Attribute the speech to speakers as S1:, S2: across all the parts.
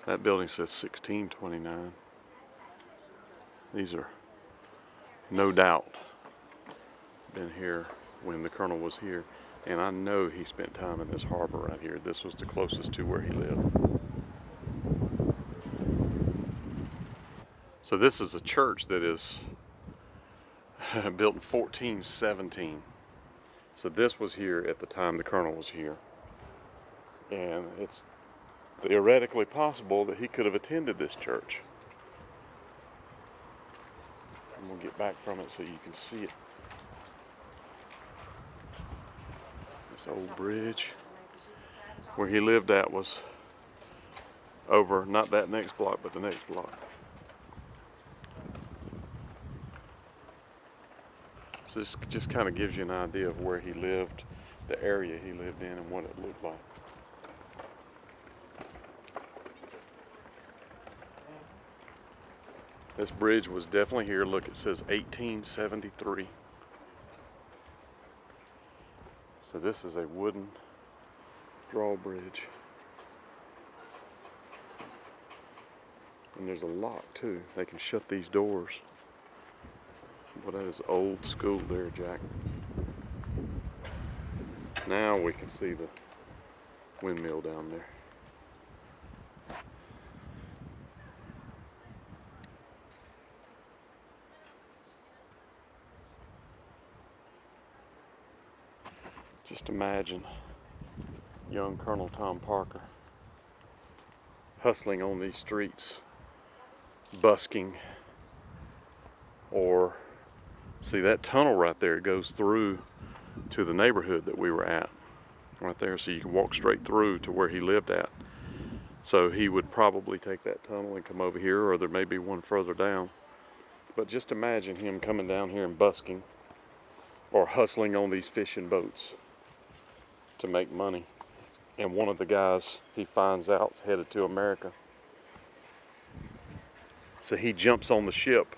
S1: That building says 1629. These are no doubt been here when the Colonel was here. And I know he spent time in this harbor right here. This was the closest to where he lived. So this is a church that is built in 1417. So this was here at the time the Colonel was here. And it's theoretically possible that he could have attended this church. I'm going to get back from it so you can see it. This old bridge. Where he lived at was over, not that next block, but the next block. So this just kind of gives you an idea of where he lived, the area he lived in, and what it looked like. This bridge was definitely here. Look, it says 1873. So this is a wooden drawbridge. And there's a lock too. They can shut these doors. Well, that is old school there, Jack. Now we can see the windmill down there. Just imagine young Colonel Tom Parker hustling on these streets, busking, or see that tunnel right there goes through to the neighborhood that we were at right there, so you can walk straight through to where he lived at. So he would probably take that tunnel and come over here, or there may be one further down. But just imagine him coming down here and busking or hustling on these fishing boats to make money. And one of the guys he finds out is headed to America. So he jumps on the ship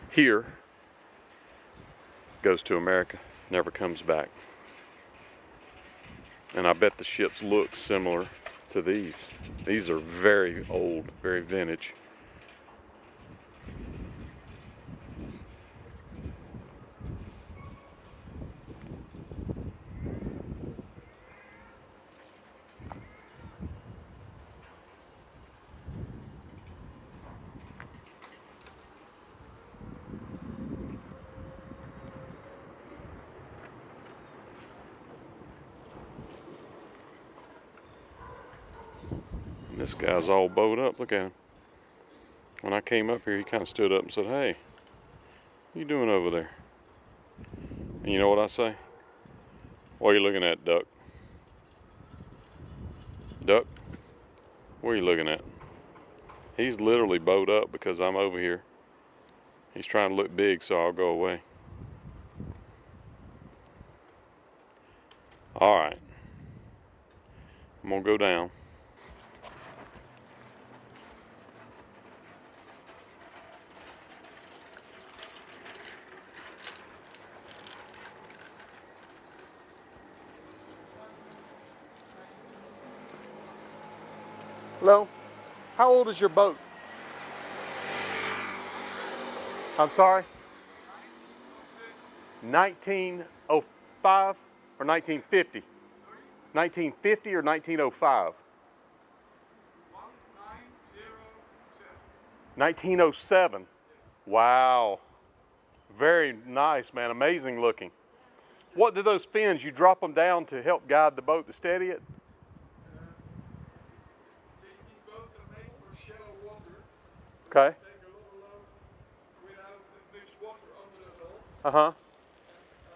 S1: here, goes to America, never comes back. And I bet the ships look similar to these. These are very old, very vintage. This guy's all bowed up. Look at him. When I came up here, he kind of stood up and said, "Hey, what you doing over there?" And you know what I say? "What are you looking at, duck? Duck, what are you looking at?" He's literally bowed up because I'm over here. He's trying to look big, so I'll go away. All right. I'm going to go down. Hello? How old is your boat? I'm sorry? 1905 or 1950? 1950 or 1905? 1907. Wow. Very nice, man. Amazing looking. What do those fins, you drop them down to help guide the boat to steady it?
S2: These boats are made for shallow water.
S1: Okay.
S2: Take a little load without mixed water under the hull.
S1: Uh-huh.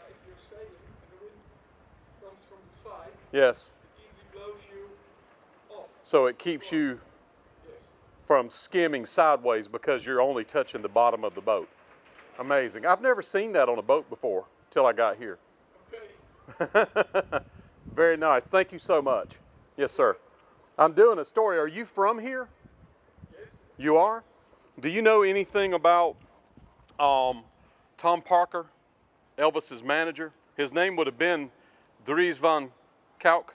S2: If you're sailing and the wind comes from the side,
S1: Yes.
S2: it easily blows you off.
S1: So it keeps you
S2: Yes.
S1: from skimming sideways because you're only touching the bottom of the boat. Amazing. I've never seen that on a boat before till I got here.
S2: Okay.
S1: Very nice. Thank you so much. Yes, sir. I'm doing a story. Are you from here?
S2: Yes.
S1: You are? Do you know anything about Tom Parker, Elvis's manager? His name would have been Dries van Kalk,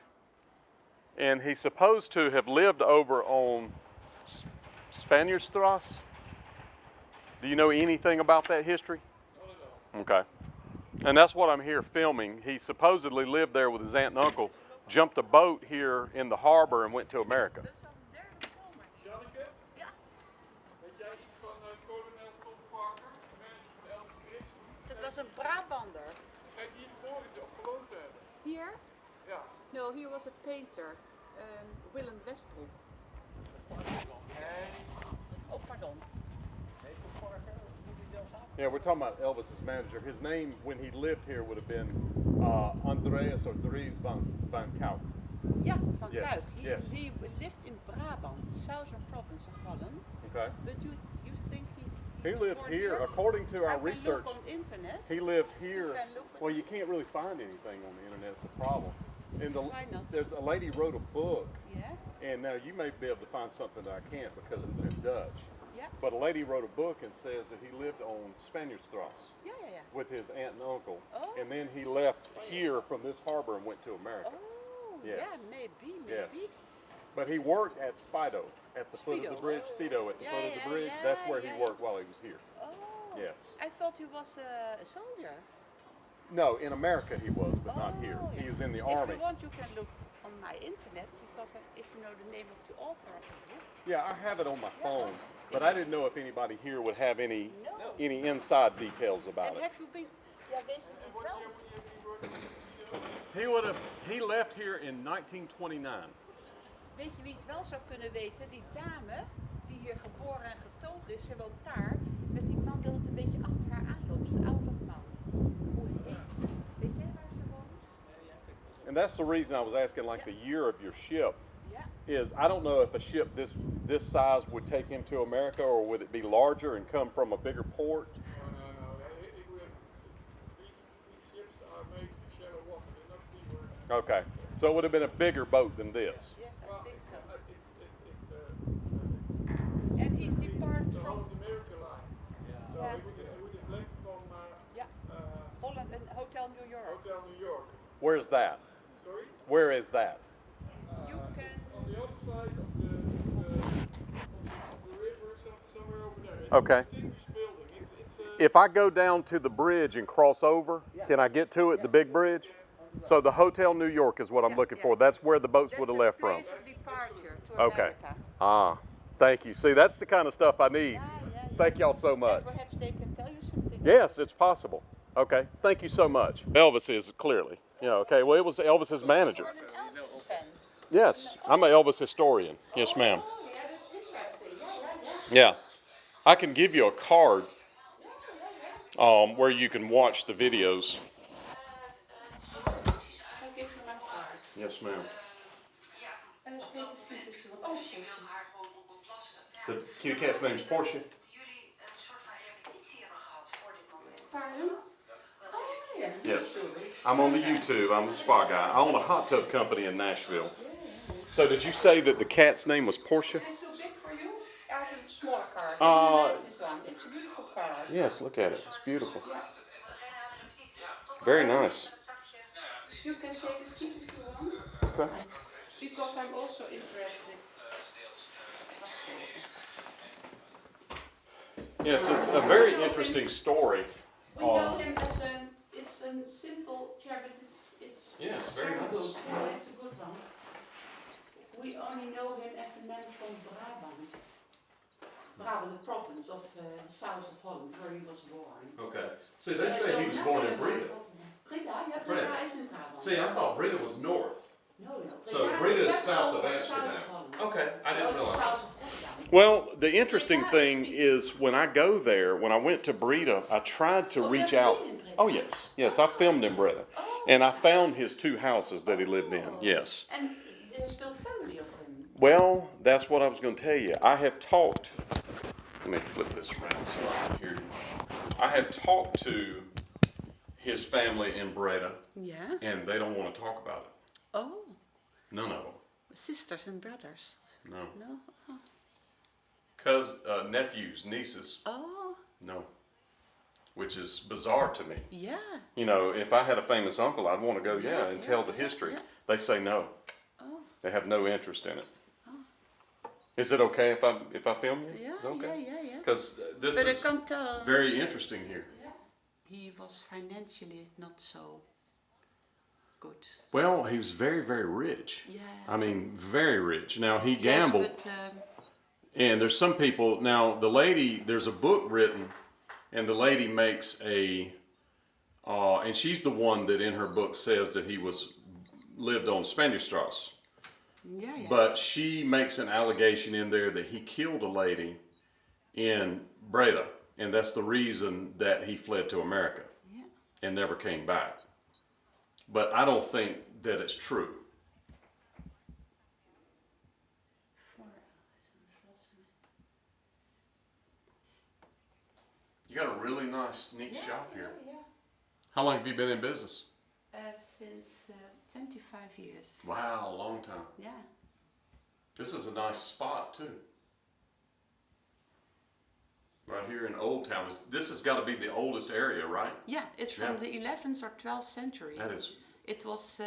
S1: and he's supposed to have lived over on Spaniardstrasse? Do you know anything about that history? Okay. And that's what I'm here filming. He supposedly lived there with his aunt and uncle, jumped a boat here in the harbor and went to America.
S2: Janneke? Ja. Weet jij iets van kolonel Tom Parker, manager van Elvis Presley?
S3: Dat was een Brabander.
S2: Schijnt hier geboren op gewoond te hebben.
S3: Here?
S2: Ja.
S3: No, he was a painter. Willem Westbroek. Oh, pardon.
S1: Yeah, we're talking about Elvis's manager. His name, when he lived here, would have been Andreas or Dries van Kuik.
S3: Yeah, van
S1: Yes,
S3: Kuik.
S1: yes.
S3: He lived in Brabant, southern province of Holland.
S1: Okay.
S3: But you think
S1: He
S3: was
S1: lived
S3: born
S1: here, according to
S3: I
S1: our
S3: can
S1: research.
S3: Look on internet.
S1: He lived here.
S3: can look.
S1: Well, you can't really find anything on the internet. It's a problem. And
S3: Why not?
S1: there's a lady wrote a book,
S3: Yeah.
S1: and now you may be able to find something that I can't because it's in Dutch.
S3: Yeah.
S1: But a lady wrote a book and says that he lived on Spaniardstrasse
S3: Yeah.
S1: with his aunt and uncle,
S3: Oh.
S1: and then he left here from this harbor and went to America.
S3: Oh,
S1: Yes.
S3: yeah, maybe.
S1: Yes. But he worked at Spido, at the foot of the
S3: Spido.
S1: bridge. Spido at the
S3: Yeah,
S1: foot of the
S3: yeah,
S1: bridge.
S3: yeah,
S1: That's where
S3: yeah,
S1: he
S3: yeah.
S1: worked while he was here.
S3: Oh.
S1: Yes.
S3: I thought he was a soldier.
S1: No, in America he was, but not here.
S3: Oh,
S1: He
S3: yeah.
S1: was in the
S3: If
S1: army.
S3: you want, you can look on my internet because if you know the name of the author of the book.
S1: Yeah, I have it on my phone, but I didn't know if anybody here would have any
S3: No.
S1: inside details about
S3: And
S1: it.
S3: have you been? Ja, weet je niet wel?
S1: He left here in 1929.
S3: Weet je wie het wel zou kunnen weten? Die dame die hier geboren en getogen is, ze woont daar met die man die altijd een beetje achter haar aanloopt, de oude man. Hoe heet ze? Weet jij waar ze woont?
S1: And that's the reason I was asking, like, the year of your ship
S3: Ja.
S1: is, I don't know if a ship this size would take him to America, or would it be larger and come from a bigger port?
S2: No. These ships are made for shallow water. They're not seaworthy.
S1: Okay, so it would have been a bigger boat than this.
S3: Yes, I
S2: Well,
S3: think so.
S2: it's
S3: And he departed
S2: the
S3: from
S2: Holland America line. So
S3: Yeah.
S2: he would have left from
S3: Holland and Hotel New York.
S2: Hotel New York.
S1: Where's that?
S2: Sorry?
S1: Where is that?
S3: You can.
S2: On the other side of the river, somewhere over there. It's
S1: Okay.
S2: a distinguished building. It's
S1: If I go down to the bridge and cross over, can I get to it, the big bridge? So the Hotel New York is what I'm
S3: Yeah,
S1: looking
S3: yeah.
S1: for. That's where the boats
S3: That's
S1: would have
S3: the
S1: left from.
S3: place of departure to
S1: Okay.
S3: America.
S1: Ah, thank you. See, that's the kind of stuff I need.
S3: Yeah.
S1: Thank y'all so
S3: And
S1: much.
S3: perhaps they can tell you something.
S1: Yes, it's possible. Okay, thank you so much. Elvis is clearly. Yeah, okay, well, it was Elvis's manager.
S3: You're an Elvis fan.
S1: Yes, I'm an Elvis historian. Yes, ma'am.
S3: Oh, yeah, that's interesting. Yeah.
S1: Yeah, I can give you a card where you can watch the videos.
S3: I'll give you my card.
S1: Yes, ma'am.
S3: Take a seat if you want. Oh, sure.
S1: The kitty cat's name's Portia.
S4: Jullie een soort van repetitie hebben gehad voor dit moment.
S3: Pardon? Oh, yeah.
S1: Yes, I'm on the YouTube. I'm the spa guy. I own a hot tub company in Nashville. So did you say that the cat's name was Portia?
S3: It's too big for you? I have a smaller card.
S1: Uh,
S3: I like this one. It's a beautiful card.
S1: Yes, look at it. It's beautiful.
S4: We gaan naar de repetitie. Tot
S1: Very
S4: dan.
S1: nice.
S4: Het zakje.
S3: You can take a seat if you want.
S1: Okay.
S3: Because I'm also interested.
S1: Yes, it's a very interesting story.
S3: We know him as it's a simple chair, but it's
S1: Yes, very nice.
S3: good. Yeah, it's a good one. We only know him as a man from Brabant. Brabant, the province of the south of Holland, where he was born.
S1: Okay. See, they say he was born in Breda.
S3: Breda, yeah,
S1: Breda.
S3: Breda is in Brabant.
S1: See, I thought Breda was north.
S3: No.
S1: So
S3: Breda
S1: Breda is
S3: the
S1: south of
S3: capital
S1: Amsterdam.
S3: South Holland.
S1: Okay, I
S3: No,
S1: didn't
S3: it's
S1: realize.
S3: south of Rotterdam.
S1: Well, the interesting thing is when I go there, when I went to Breda, I tried to
S3: Oh,
S1: reach
S3: you have
S1: out.
S3: been in Breda?
S1: Oh, yes, I filmed in Breda. And I found his two houses that he lived in, yes.
S3: And there's still family of him.
S1: Well, that's what I was going to tell you. I have talked, let me flip this around so I can hear you. I have talked to his family in Breda,
S3: Yeah.
S1: and they don't want to talk about it.
S3: Oh,
S1: None of them.
S3: sisters and brothers.
S1: No.
S3: No.
S1: Nephews, nieces,
S3: Oh,
S1: no. Which is bizarre to me.
S3: yeah.
S1: You know, if I had a famous uncle, I'd want to go, yeah, and
S3: Yeah,
S1: tell the
S3: yeah,
S1: history.
S3: yeah.
S1: They say no.
S3: Oh.
S1: They have no interest in it. Is it okay if I film you?
S3: Yeah,
S1: Is it okay?
S3: yeah.
S1: Because this
S3: But I
S1: is
S3: can't tell.
S1: very interesting here.
S3: He was financially not so good.
S1: Well, he was very, very rich.
S3: Yeah.
S1: I mean, very rich. Now, he
S3: Yes,
S1: gambled.
S3: but
S1: And there's some people, now the lady, there's a book written, and the lady makes and she's the one that in her book says that he lived on Spanierstrasse.
S3: yeah.
S1: But she makes an allegation in there that he killed a lady in Breda, and that's the reason that he fled to America and never came back. But I don't think that it's true. You got a really nice, neat shop here.
S3: Yeah.
S1: How long have you been in business?
S3: Since 25 years.
S1: Wow, a long time.
S3: Yeah.
S1: This is a nice spot too. Right here in Old Town. This has got to be the oldest area, right?
S3: Yeah, it's from the 11th or 12th century.
S1: That is.
S3: It was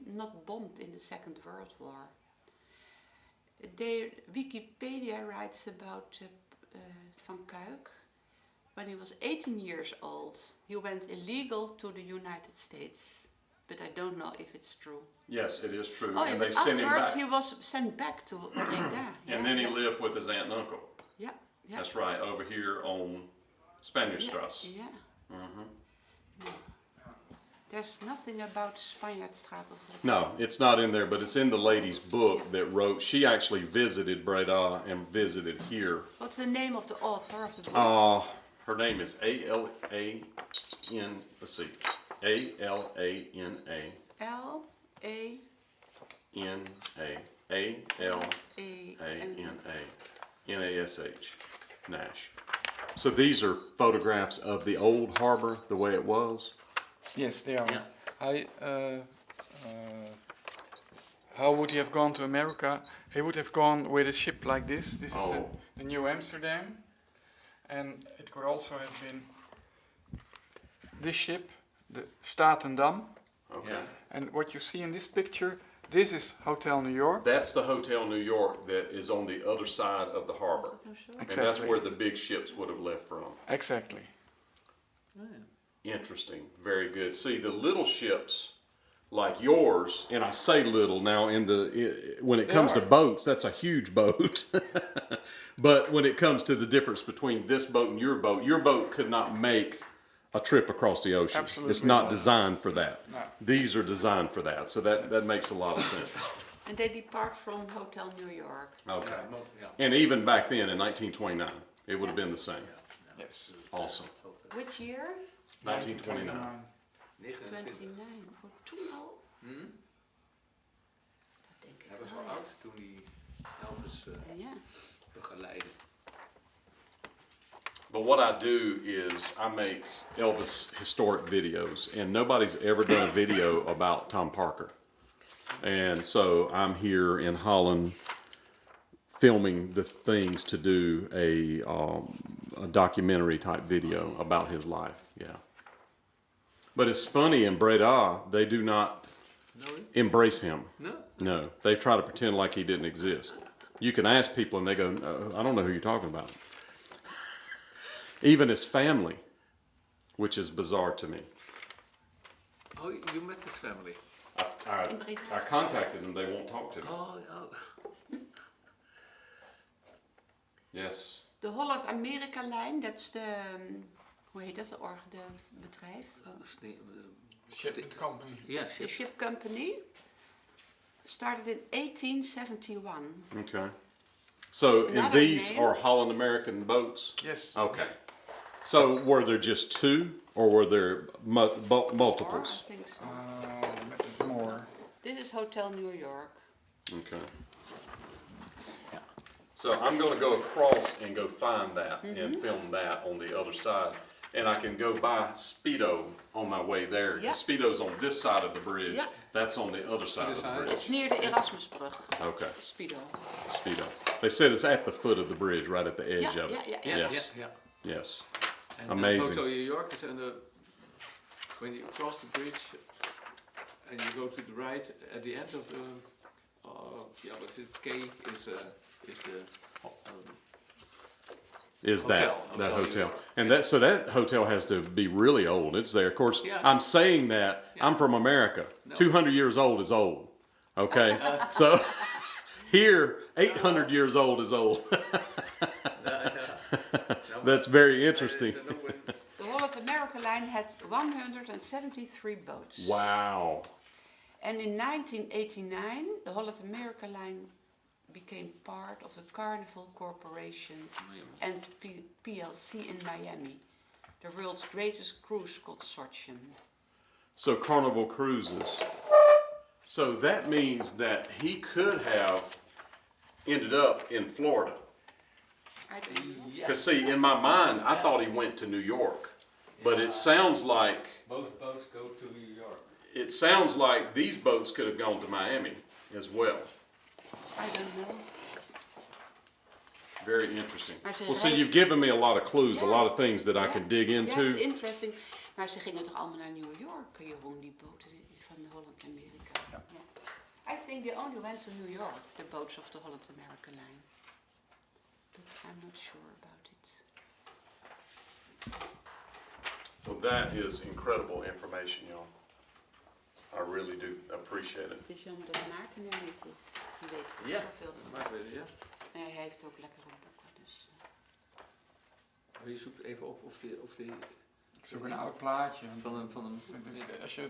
S3: not bombed in the Second World War. Wikipedia writes about Van Kuijk. When he was 18 years old, he went illegal to the United States. But I don't know if it's true.
S1: Yes, it is true.
S3: Oh,
S1: and
S3: yeah,
S1: they
S3: but
S1: sent him
S3: afterwards
S1: back.
S3: he was sent back to Breda.
S1: And then he lived with his aunt and uncle.
S3: Yeah.
S1: That's right, over here on Spanierstrasse.
S3: Yeah.
S1: Mm-hmm.
S3: There's nothing about Spanjaardstraat of
S1: No, it's not in there, but it's in the lady's book that wrote. She actually visited Breda and visited here.
S3: What's the name of the author of the book?
S1: Her name is A-L-A-N. Let's see, A-L-A-N-A.
S3: L-A...
S1: N-A. A-L-A-N-A. N-A-S-H. Nash. So these are photographs of the old harbor, the way it was.
S2: Yes, they are.
S1: Yeah.
S2: How would he have gone to America? He would have gone with a ship like this. This is
S1: Oh.
S2: the New Amsterdam. And it could also have been this ship, the Statendam.
S1: Okay.
S2: And what you see in this picture, this is Hotel New York.
S1: That's the Hotel New York that is on the other side of the harbor. And that's where the big ships would have left from.
S2: Exactly.
S1: Interesting. Very good. See, the little ships like yours, and I say little now when it comes to boats, that's a huge boat. But when it comes to the difference between this boat and your boat could not make a trip across the ocean.
S2: Absolutely
S1: It's not
S2: not.
S1: designed for that.
S2: No.
S1: These are designed for that. So that makes a lot of sense.
S3: And they depart from Hotel New York.
S1: Okay. And even back then in 1929, it would have been the same.
S2: Yes.
S1: Awesome.
S3: Which year?
S1: 1929.
S3: 29. Oh, toen al? Dat denk ik
S5: Hij was
S3: wel,
S5: al oud toen hij Elvis
S3: ja.
S5: begeleidde.
S1: But what I do is I make Elvis historic videos, and nobody's ever done a video about Tom Parker. And so I'm here in Holland filming the things to do a documentary type video about his life. Yeah. But it's funny, in Breda, they do not embrace him.
S5: No?
S1: No, they try to pretend like he didn't exist. You can ask people and they go, I don't know who you're talking about. Even his family, which is bizarre to me.
S5: Oh, you met his family?
S1: I contacted them, they won't talk to me.
S5: Oh.
S1: Yes.
S3: De Holland-Amerika-lijn, dat is de, hoe heet dat, de bedrijf?
S2: Ship company.
S5: Yeah,
S3: The ship company started in 1871.
S1: Okay. So, and
S3: Another
S1: these
S3: name?
S1: are Holland American boats?
S2: Yes.
S1: Okay. So, were there just two, or were there
S3: Or,
S1: multiples?
S3: I think so.
S2: More.
S3: This is Hotel New York.
S1: Okay. So I'm going to go across and go find that and film that on the other side. And I can go buy Speedo on my way there.
S3: Yeah.
S1: Speedo's on this side of the bridge.
S3: Yeah.
S1: That's on the other side of the
S3: It's
S1: bridge.
S3: near the Erasmusbrug.
S1: Okay,
S3: Speedo.
S1: Speedo. They said it's at the foot of the bridge, right at the edge
S3: Yeah,
S1: of it.
S3: yeah.
S1: Yes.
S5: Yeah.
S1: Yes.
S5: And
S1: Amazing.
S5: Hotel New York is when you cross the bridge and you go to the right, at the end of the, what is it, K is is the
S1: Is
S5: Hotel,
S1: that
S5: Hotel New
S1: hotel?
S5: York.
S1: And that hotel has to be really old. It's there. Of course,
S5: Yeah.
S1: I'm saying that
S5: Yeah.
S1: I'm from America.
S5: No.
S1: 200 years old is old. Okay, so here 800 years old is old. That's very interesting.
S3: The Holland America Line had 173 boats.
S1: Wow.
S3: And in 1989, the Holland America Line became part of the Carnival Corporation and PLC in Miami, the world's greatest cruise consortium.
S1: So Carnival Cruises. So that means that he could have ended up in Florida.
S3: I don't know.
S1: Because see, in my mind, I thought he went to New York. But it sounds like,
S6: Most boats go to New York.
S1: it sounds like these boats could have gone to Miami as well.
S3: I don't know.
S1: Very interesting.
S3: Maar ze
S1: Well, see,
S3: reis-
S1: you've given me a lot of clues, a
S3: Ja.
S1: lot of things that I
S3: Ja.
S1: can dig
S3: Ja, het is
S1: into.
S3: interesting. Maar ze gingen toch allemaal naar New York, Jeroen, die boten van de Holland America. Ja. I think they only went to New York, the boats of the Holland America Line. But I'm not sure about it.
S1: Well, that is incredible information, y'all. I really do appreciate it.
S3: Het is jammer dat Maarten er niet is. Die weet er
S5: Ja.
S3: zoveel van.
S5: Maar ja.
S3: En hij heeft ook lekkere boeken, dus...
S5: Je zoekt even op of die
S2: Ik zoek een oud plaatje.
S5: van een
S2: Als je...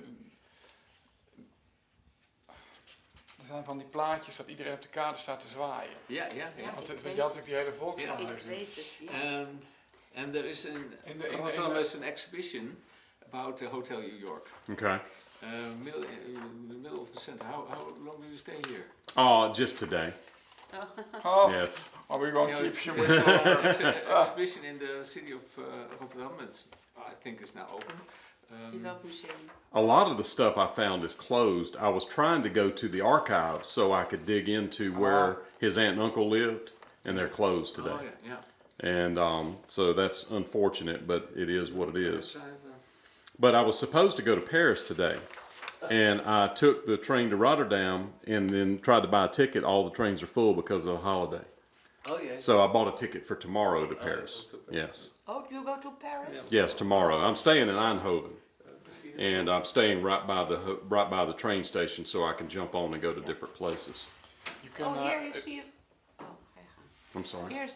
S2: Er zijn van die plaatjes dat iedereen op de kade staat te zwaaien.
S5: ja.
S2: Want
S3: ik
S2: je
S3: weet
S2: had
S3: het.
S2: natuurlijk die hele
S5: Ja.
S2: volksverhuizing.
S3: Ik weet het, ja.
S5: And there is
S2: In the-
S5: Rotterdam is an exhibition about the Hotel New York.
S1: Okay.
S5: In the middle of the center. How long do you stay here?
S1: Oh, just today.
S2: Oh,
S1: Yes.
S2: are we going
S5: You
S2: to
S5: know,
S2: keep you
S5: there's
S2: with
S5: an exhibition in the city of Rotterdam. I think it's now open.
S3: In welk museum?
S1: A lot of the stuff I found is closed. I was trying to go to the archives so I could dig into where his aunt and uncle lived, and they're closed today.
S5: Oh yeah.
S1: And so that's unfortunate, but it is what it is.
S5: So,
S1: But I was supposed to go to Paris today, and I took the train to Rotterdam and then tried to buy a ticket. All the trains are full because of the holiday.
S5: oh yeah.
S1: So I bought a ticket for tomorrow to Paris.
S5: to Paris.
S1: Yes.
S3: Oh, do you go to Paris?
S1: Yes, tomorrow. I'm staying in Eindhoven, and I'm staying right by the train station, so I can jump on and go to different places.
S2: You can,
S3: Oh, here you see... Oh, ga je gaan.
S1: I'm sorry.
S3: Here's...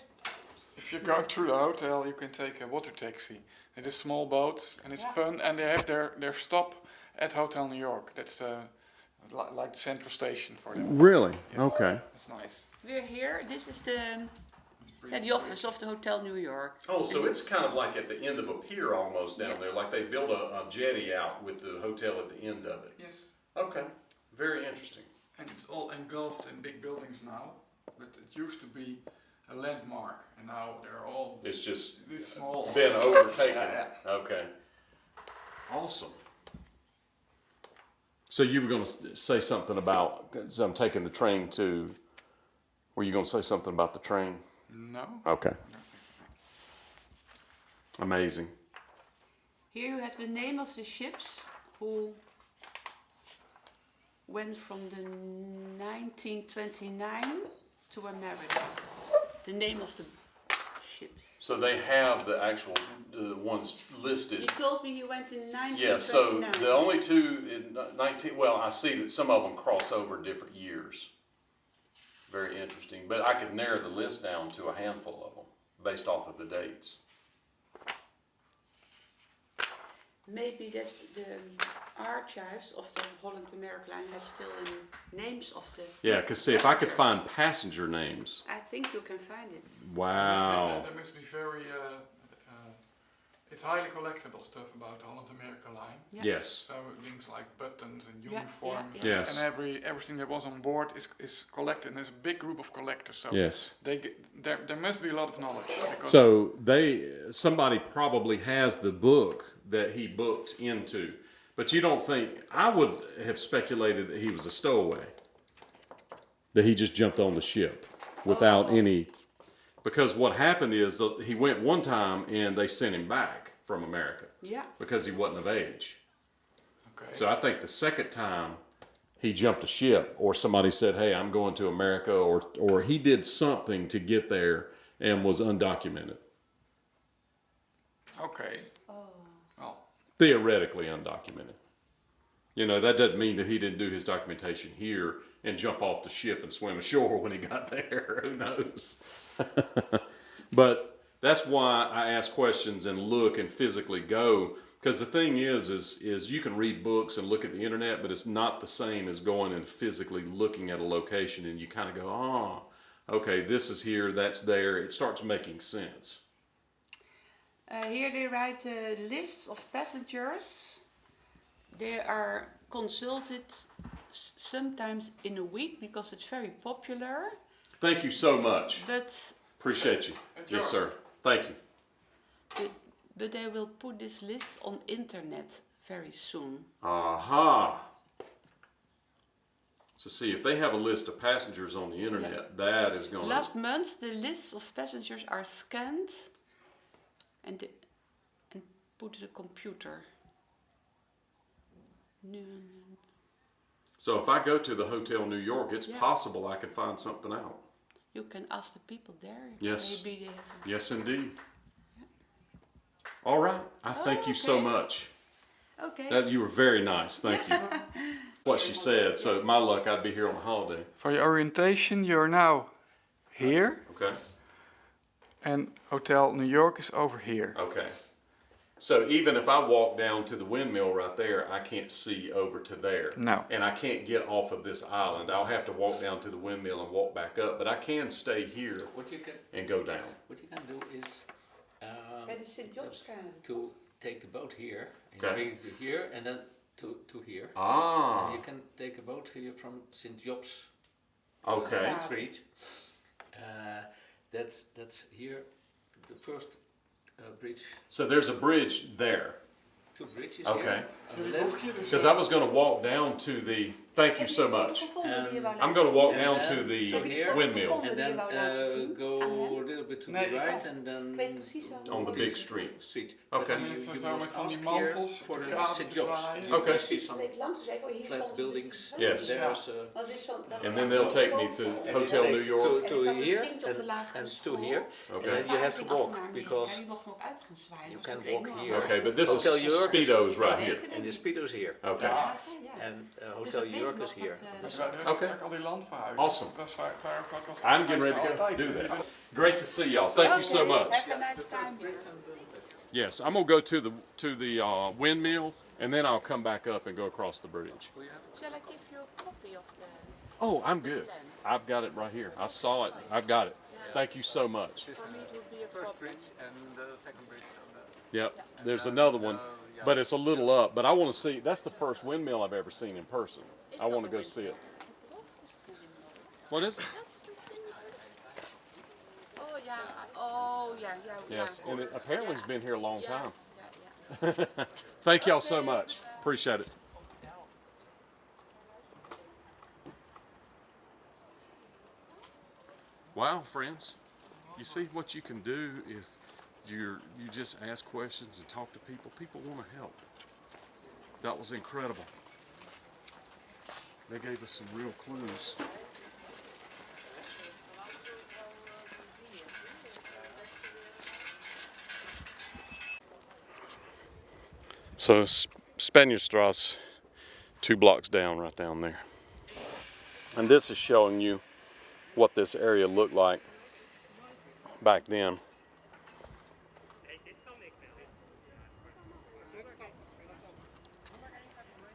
S2: if you're going through the hotel, you can take a water taxi. It is small boats and it's
S3: Yeah.
S2: fun, and they have their stop at Hotel New York. That's like the central station for them.
S1: Really?
S2: Yes.
S1: Okay.
S2: That's nice.
S3: We're here. This is the
S2: It's pretty
S3: the office of the Hotel New York.
S1: Oh, so it's kind of like at the end of a pier almost down there, like they built a jetty out with the hotel at the end of it.
S2: Yes,
S1: Okay. Very interesting.
S2: and it's all engulfed in big buildings now, but it used to be a landmark, and now they're all
S1: It's just
S2: this small.
S1: been overtaken. Okay. Awesome. So you were going to say something about, so I'm taking the train to, were you going to say something about the train?
S2: No?
S1: Okay.
S2: I don't think so.
S1: Amazing.
S3: Here you have the name of the ships who went from the 1929 to America. The name of the ships.
S1: So they have the actual ones listed.
S3: He told me he went in 1929.
S1: Yeah, so the only two in 19, well, I see that some of them cross over different years. Very interesting. But I could narrow the list down to a handful of them based off of the dates.
S3: Maybe that's the archives of the Holland America Line has still the names of the...
S1: Yeah, because see, if I could
S3: passengers.
S1: find passenger names.
S3: I think you can find it.
S1: Wow.
S2: There must be very, it's highly collectible stuff about the Holland America Line.
S3: Yeah.
S1: Yes.
S2: So things like buttons and
S3: Yeah,
S2: uniforms,
S3: yeah,
S1: yeah. Yes.
S2: and everything that was on board is collected. And there's a big group of collectors, so
S1: Yes.
S2: there must be a lot of knowledge. because-
S1: So somebody probably has the book that he booked into, but you don't think, I would have speculated that he was a stowaway, that he just jumped on the ship without any, because what happened is that he went one time and they sent him back from America
S3: Yeah.
S1: because he wasn't of age.
S2: Okay.
S1: So I think the second time he jumped a ship, or somebody said, hey, I'm going to America, or he did something to get there and was undocumented.
S2: Okay. Well,
S1: Theoretically undocumented. You know, that doesn't mean that he didn't do his documentation here and jump off the ship and swim ashore when he got there. Who knows? But that's why I ask questions and look and physically go. Because the thing is you can read books and look at the internet, but it's not the same as going and physically looking at a location and you kind of go, oh, okay, this is here, that's there. It starts making sense.
S3: Here they write lists of passengers. They are consulted sometimes in a week because it's very popular.
S1: Thank you so much.
S3: But
S1: Appreciate you. Yes, sir. Thank you.
S3: but they will put this list on internet very soon.
S1: Aha. So see, if they have a list of passengers on the internet, that is going to...
S3: Last month, the lists of passengers are scanned and put in a computer.
S1: So if I go to the Hotel New York, it's possible I could find something out.
S3: You can ask the people there.
S1: Yes.
S3: Maybe they have.
S1: Yes, indeed. All right. I thank you so much.
S3: Okay.
S1: You were very nice. Thank you. What she said. So my luck, I'd be here on a holiday.
S2: for your orientation, you're now here,
S1: Okay.
S2: and Hotel New York is over here.
S1: Okay. So even if I walk down to the windmill right there, I can't see over to there.
S2: No.
S1: And I can't get off of this island. I'll have to walk down to the windmill and walk back up. But I can stay here
S5: What you can
S1: and go down.
S5: do is
S3: Bij de St. Jobskade.
S5: to take the boat here, and
S1: Okay.
S5: you bring it to here, and then to here.
S1: Ah.
S5: And you can take a boat here from St. Job's
S1: Okay.
S5: Street. That's here, the first bridge.
S1: So there's a bridge there.
S5: Two bridges
S1: Okay.
S5: here. On the left.
S1: Because I was going to walk down to the... Thank you so much. I'm going to walk
S5: And
S1: down
S5: then
S1: to the
S5: to here.
S1: windmill
S5: And then go a little bit to
S2: Nee,
S5: the
S2: ik
S5: right,
S2: kan.
S5: and then
S1: on the big
S5: this
S1: street.
S5: street.
S1: Okay.
S5: But
S2: Mensen
S5: you
S2: zo met
S5: must
S2: van die
S5: ask here
S2: mantels,
S5: for
S2: de
S5: the
S2: kaarten
S5: St.
S2: te
S5: Job's.
S2: zwaaien.
S5: You
S1: Okay.
S5: can see some flat buildings.
S1: Yes.
S5: There's
S1: And then they'll take me to Hotel New York.
S5: to here and to here.
S1: Okay.
S5: And then you have to walk because you can walk here.
S1: Okay, but this
S5: Hotel
S1: is
S5: York is-
S1: Speedo's right here.
S5: And the Speedo's here.
S1: Okay.
S5: And Hotel York is here.
S1: Okay.
S2: Al die landverhuizers.
S1: Awesome.
S2: Dat was
S1: I'm getting ready to go do that. Great to see y'all. Thank you so much.
S3: Have a nice time here.
S1: Yes, I'm gonna go to the windmill, and then I'll come back up and go across the bridge.
S3: Shall I give you a copy of the...
S1: Oh, I'm good. I've got it right here. I saw it. I've got it. Thank you so much.
S5: This is the first bridge and the second bridge.
S1: Yep. There's another one, but it's a little up. But I want to see. That's the first windmill I've ever seen in person. I want to go see it. What is it?
S3: Oh yeah.
S1: Yes, and it apparently has been here a long time.
S3: Yeah.
S1: Thank y'all so much. Appreciate it. Wow, friends. You see what you can do if you just ask questions and talk to people. People want to help. That was incredible. They gave us some real clues. So Spaniardstrasse, 2 blocks down, right down there. And this is showing you what this area looked like back then.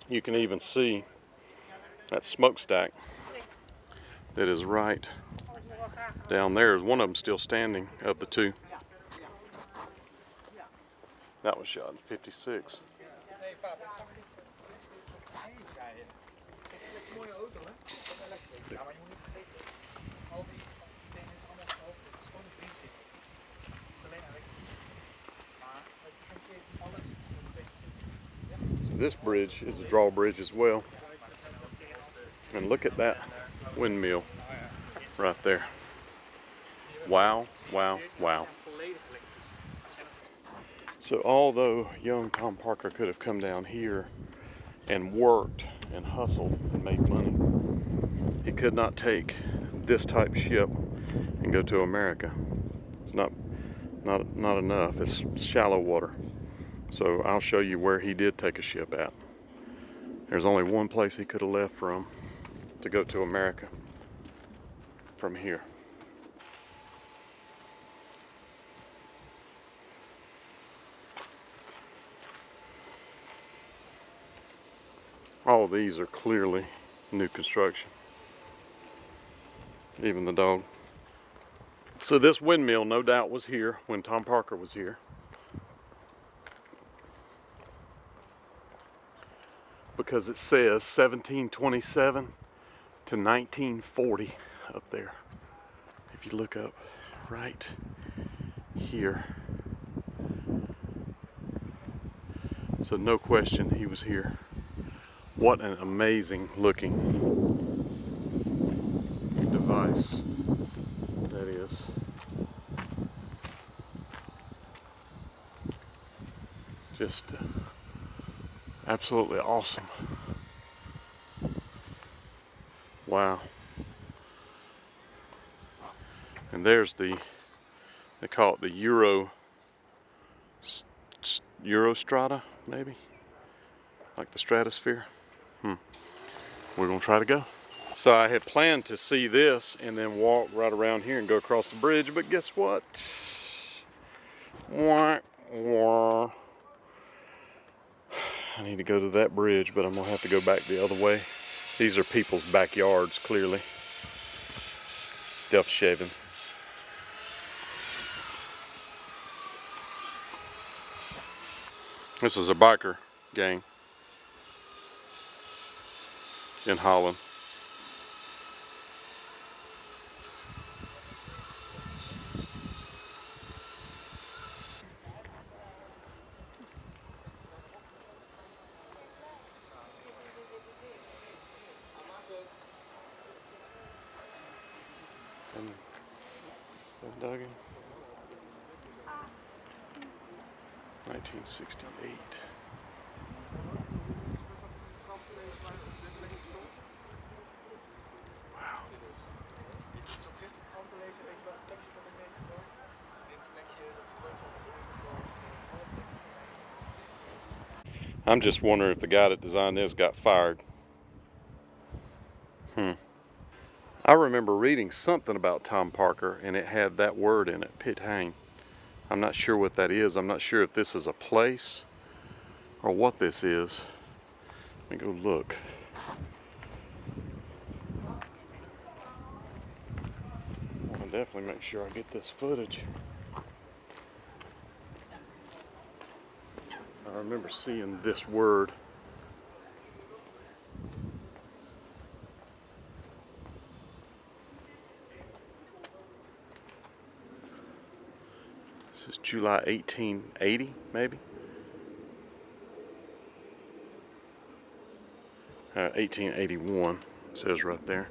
S1: You can even see that smokestack that is right down there. Is one of them still standing of the 2? That was shot in '56. So this bridge is a drawbridge as well. And look at that windmill right there. Wow, wow, wow. So although young Tom Parker could have come down here and worked and hustled and made money. He could not take this type ship and go to America. It's not enough. It's shallow water. So I'll show you where he did take a ship at. There's only one place he could have left from to go to America from here. All of these are clearly new construction. Even the dog. So this windmill no doubt was here when Tom Parker was here. Because it says 1727 to 1940 up there. If you look up right here. So no question he was here. What an amazing looking device that is. Just absolutely awesome. Wow. And there's the, they call it the Eurostrata, maybe? Like the stratosphere. We're gonna try to go. So I had planned to see this and then walk right around here and go across the bridge, but guess what? Wah, wah. I need to go to that bridge, but I'm gonna have to go back the other way. These are people's backyards, clearly. Duff shaving. This is a biker gang in Holland. Duggan, 1968. Wow. I'm just wondering if the guy that designed this got fired. I remember reading something about Tom Parker and it had that word in it, pit hang. I'm not sure what that is. I'm not sure if this is a place or what this is. Let me go look. I'll definitely make sure I get this footage. I remember seeing this word. This is July 1880, maybe? 1881, it says right there.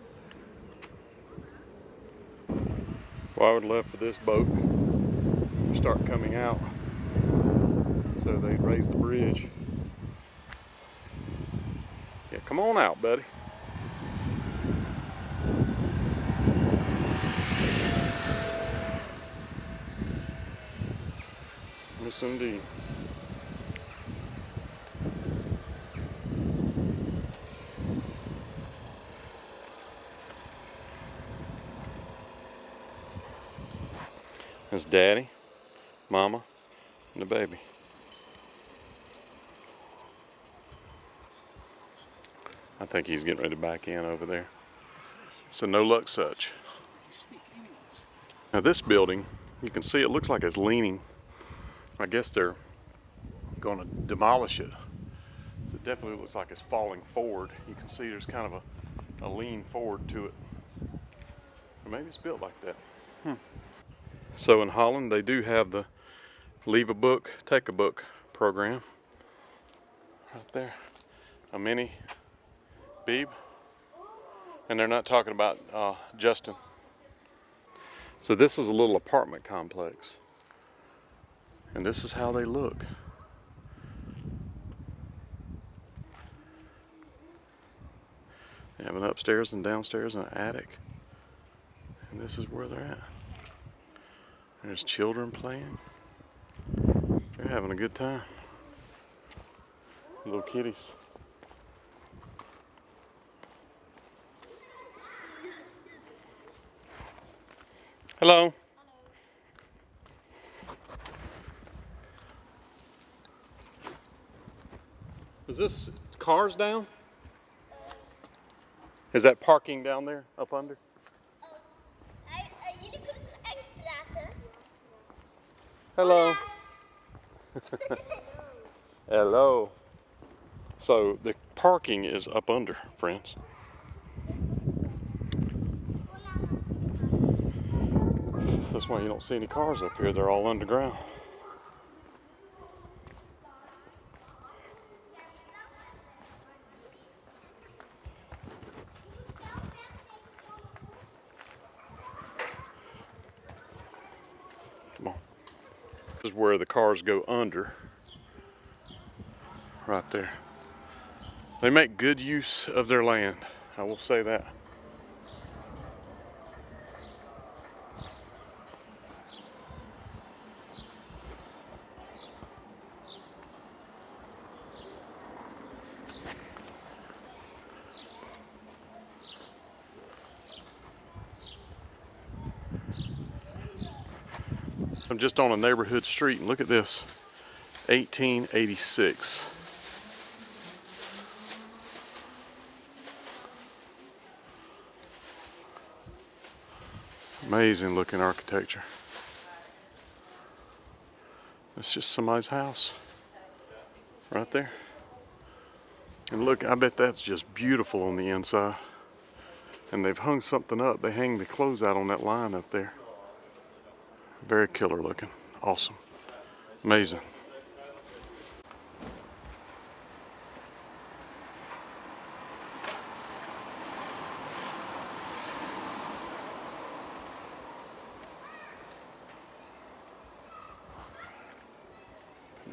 S1: Well, I would love for this boat to start coming out so they'd raise the bridge. Yeah, come on out, buddy. Yes, indeed. That's Daddy, Mama, and the baby. I think he's getting ready to back in over there. So no luck such. Now this building, you can see it looks like it's leaning. I guess they're going to demolish it. So it definitely looks like it's falling forward. You can see there's kind of a lean forward to it. Or maybe it's built like that. So in Holland, they do have the leave a book, take a book program. Right there. A mini Beeb. And they're not talking about Justin. So this is a little apartment complex. And this is how they look. They have an upstairs and downstairs and an attic. And this is where they're at. There's children playing. They're having a good time. Little kitties. Hello. Is this cars down? Is that parking down there, up under?
S7: Jullie kunnen toch Engels praten?
S1: Hello. Hello. So the parking is up under, friends. That's why you don't see any cars up here. They're all underground. Come on. This is where the cars go under. Right there. They make good use of their land. I will say that. I'm just on a neighborhood street and look at this. 1886. Amazing looking architecture. That's just somebody's house right there. And look, I bet that's just beautiful on the inside. And they've hung something up. They hang the clothes out on that line up there. Very killer looking. Awesome. Amazing.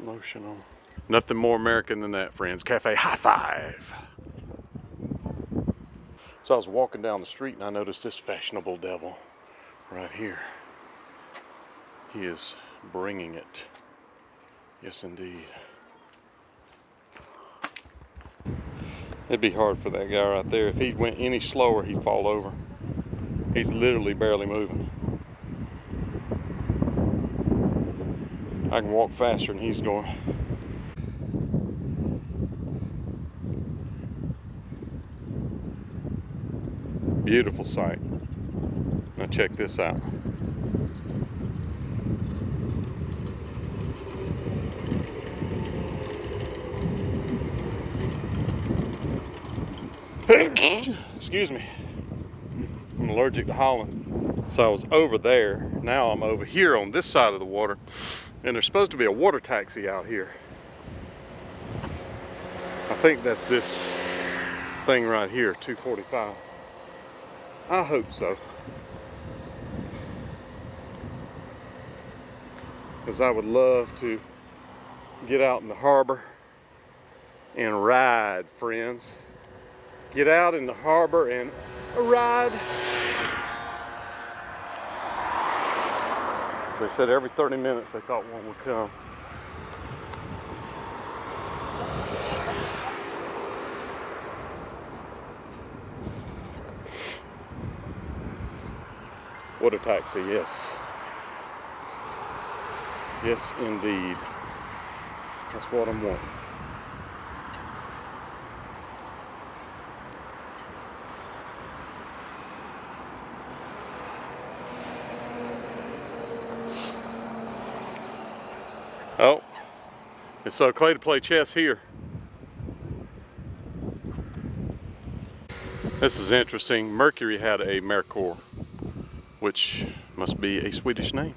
S1: Lotion on. Nothing more American than that, friends. Cafe high five. So I was walking down the street and I noticed this fashionable devil right here. He is bringing it. Yes, indeed. It'd be hard for that guy right there. If he went any slower, he'd fall over. He's literally barely moving. I can walk faster than he's going. Beautiful sight. Now check this out. Excuse me. I'm allergic to Holland. So I was over there. Now I'm over here on this side of the water. And there's supposed to be a water taxi out here. I think that's this thing right here, 245. I hope so. Because I would love to get out in the harbor and ride, friends. Get out in the harbor and ride. So they said every 30 minutes they thought one would come. What a taxi, yes. Yes, indeed. That's what I'm wanting. Oh, it's okay to play chess here. This is interesting. Mercury had a Merkur, which must be a Swedish name.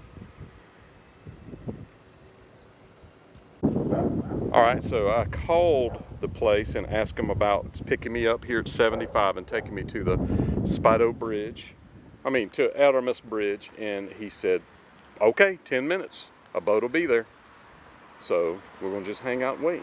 S1: All right, so I called the place and asked them about picking me up here at 75 and taking me to the Spido Bridge. To Eldermus Bridge, and he said, okay, 10 minutes, a boat will be there. So we're gonna just hang out and wait.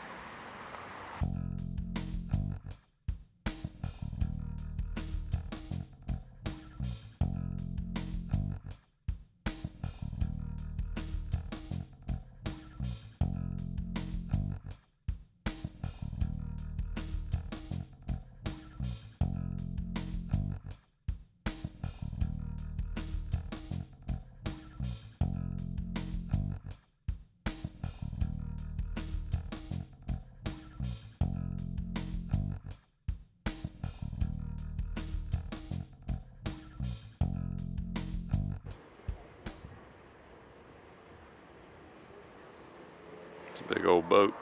S1: It's a big old boat.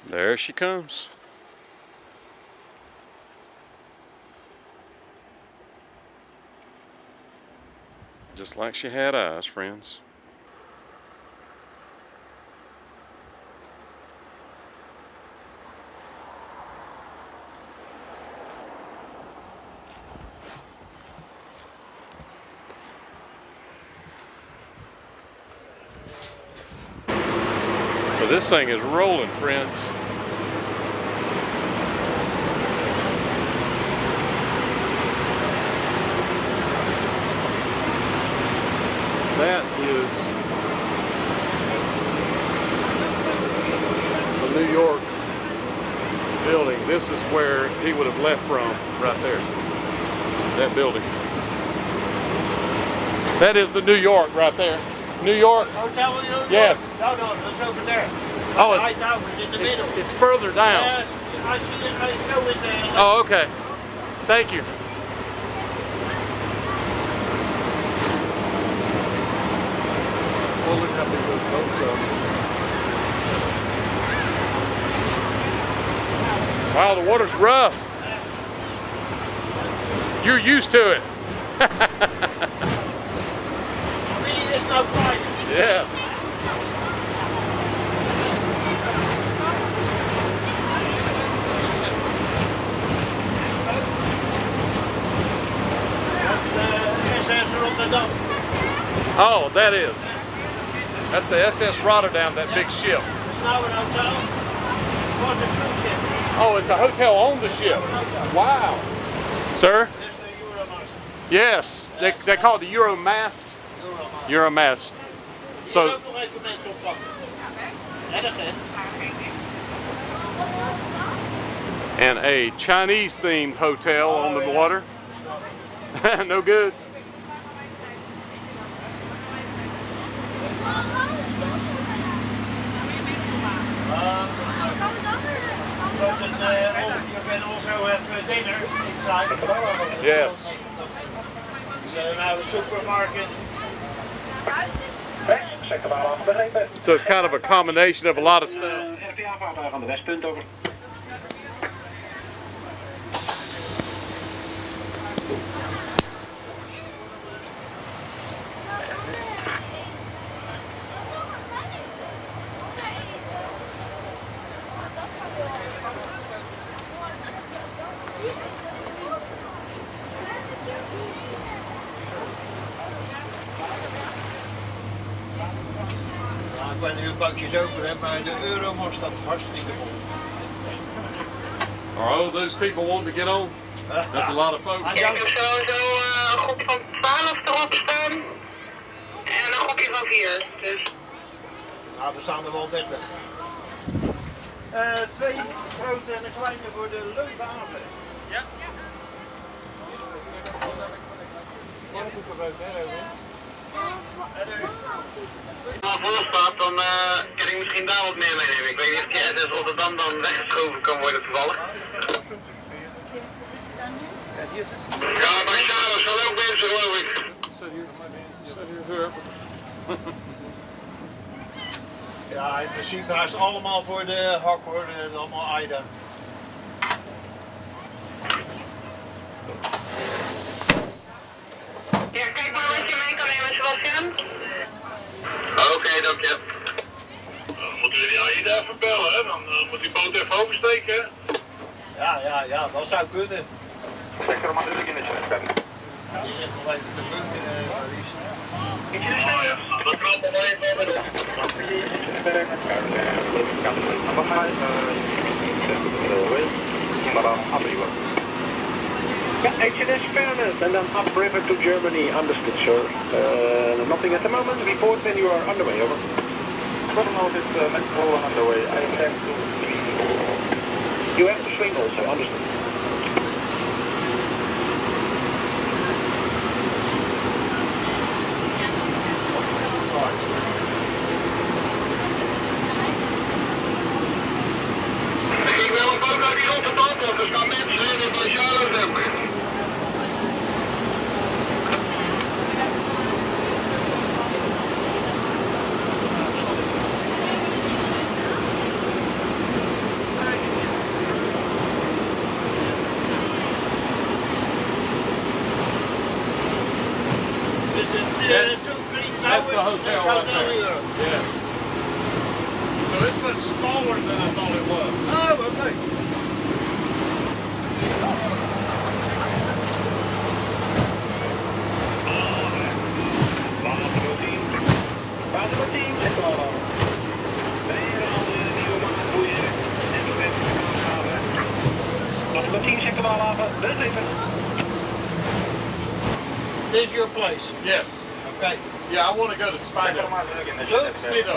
S1: There she comes. Just like she had eyes, friends. So this thing is rolling, friends. That is the New York building. This is where he would have left from, right there. That building. That is the New York right there. New York.
S8: Hotel in New York?
S1: Yes.
S8: No, that's over there.
S1: Oh,
S8: High Tower is in the middle.
S1: it's further down.
S8: Yes, I see it. I show it there.
S1: Oh, okay. Thank you. Oh, look how big those boats are. Wow, the water's rough. You're used to it.
S8: Really, there's no pride.
S1: Yes.
S8: That's the SS Rotterdam.
S1: Oh, that is. That's the SS Rotterdam, that big ship.
S8: It's now an hotel. It was a cruise ship.
S1: Oh, it's a hotel on the ship. Wow. Sir?
S8: There's the Euromast.
S1: Yes. They call it the Euromast. Euromast. So,
S8: Hier ook nog even mensen oppakken. Erg, hè?
S1: and a Chinese-themed hotel on the water. No good.
S8: You can also have dinner inside.
S1: Yes.
S8: So now a supermarket.
S1: So it's kind of a combination of a lot of stuff.
S8: Ik weet niet hoe bakjes over heb, maar de Euromast staat hartstikke vol.
S1: Are all those people wanting to get on? That's a lot of folks.
S9: Ik heb sowieso een groepje van 12 erop staan en een groepje van 4. Dus.
S8: Nou, er staan er wel 30. 2 grote en een kleine voor de Leuvenhaven. Ja.
S9: Als het vol staat, dan kan ik misschien daar wat meer meenemen. Ik weet niet of die SS Rotterdam dan weggeschoven kan worden toevallig. Ja, maar Charles zal ook mensen, geloof ik.
S8: Ja, in principe hij is allemaal voor de hak hoor, allemaal Aida.
S9: Ja, kijk maar wat je mee kan nemen, Sebastian. Oké, dank je. Dan moeten jullie Aida even bellen, hè? Dan moet die boot even oversteken.
S8: Ja, dat zou kunnen.
S9: Zeg er maar in het zwembad.
S8: Die ligt nog even te bunken, Maurice.
S9: Dat kan nog even met
S10: HNS Fairness and then upriver to Germany. Understood, sir. Nothing at the moment. Report when you are underway, over.
S9: notice Metro underway. I intend to swing.
S10: You have to swing also, understood.
S9: Ik wil een boot uit die Rotterdam, want er staan mensen in het Charles ook.
S8: the two green towers.
S5: That's the hotel
S8: That's
S5: right
S8: Hotel
S5: there.
S8: Europe.
S5: Yes. So it's much smaller than I thought it was.
S8: Oh, okay.
S10: Water 10, zeg maar al. Weer al de nieuwe maat boeien. En we hebben het aangehaven. Water 10, zeg maar al. Dat is even.
S8: This is your place.
S5: Yes.
S8: Okay.
S5: Yeah, I want to go to Spider. Speedo.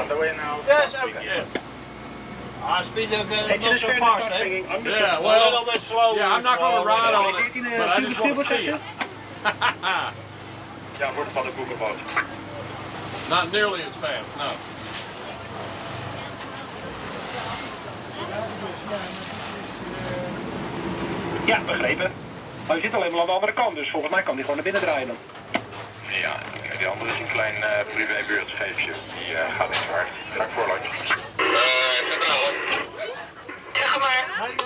S8: Yes, okay.
S5: Yes.
S8: Speed again,
S10: Heb je
S8: not
S10: de
S8: so
S10: schijn
S8: fast, eh?
S10: vastlegging?
S5: Yeah,
S8: A
S5: well,
S8: little bit slow.
S5: yeah, I'm not going to ride on it,
S10: 14,
S5: but I just want to see it.
S10: Ja, wordt van de koekenboot.
S5: Not nearly as fast, no.
S10: Ja, begrepen. Maar je zit alleen maar aan de andere kant, dus volgens mij kan die gewoon naar binnen draaien dan.
S9: Ja, die andere is een klein privébuurtscheefje. Die gaat niet zo hard. Ga ik voorlangs. Centraal. Zeg maar.
S8: Nee.
S9: Ik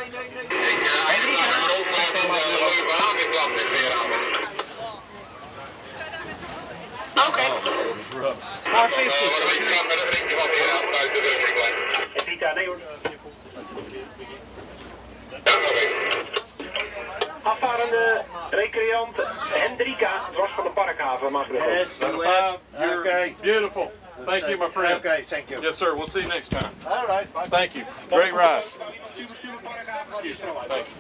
S9: ga naar Rotterdam van Leuven aan in plaats van weer aan. Oké.
S5: Oh,
S8: 450.
S9: Maar ik ga met een ringje van weer aan vanuit de Wurfringlijn.
S10: Het is daar, nee hoor.
S9: Ja, oké.
S10: Afvarende recreant Hendrika, dwars van de Parkhaven, Maastricht.
S8: Yes, you have. Okay.
S5: beautiful. Thank you, my friend.
S8: Okay, thank you.
S5: Yes, sir. We'll see you next time.
S8: All right, bye.
S5: Thank you. Great ride. Excuse me. Thank you.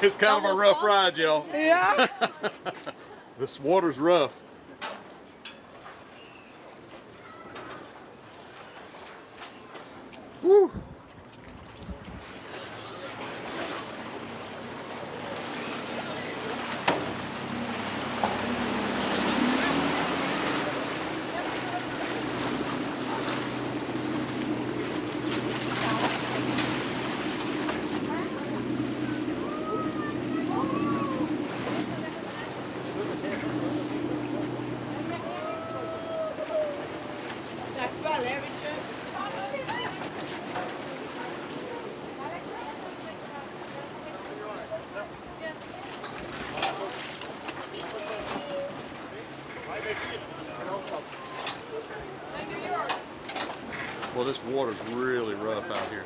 S5: It's kind of a rough ride, y'all.
S3: Ja.
S5: This water's rough. Woo.
S3: That's wel, hè, Richard?
S1: Well, this water's really rough out here.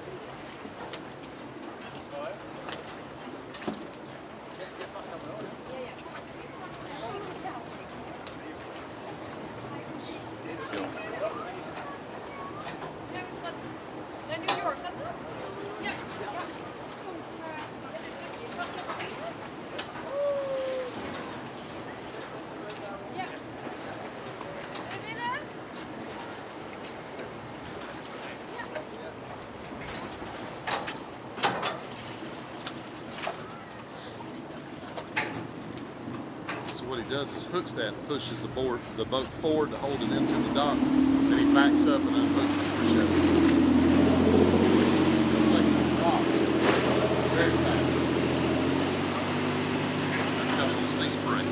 S7: Naar New York, kan dat? Ja. Komt maar. Ja. Naar binnen?
S1: So what he does is hooks that and pushes the boat forward to hold it into the dock. Then he backs up and unhooks it for show. It's like a rock. Very fast. That's got a little sea spray.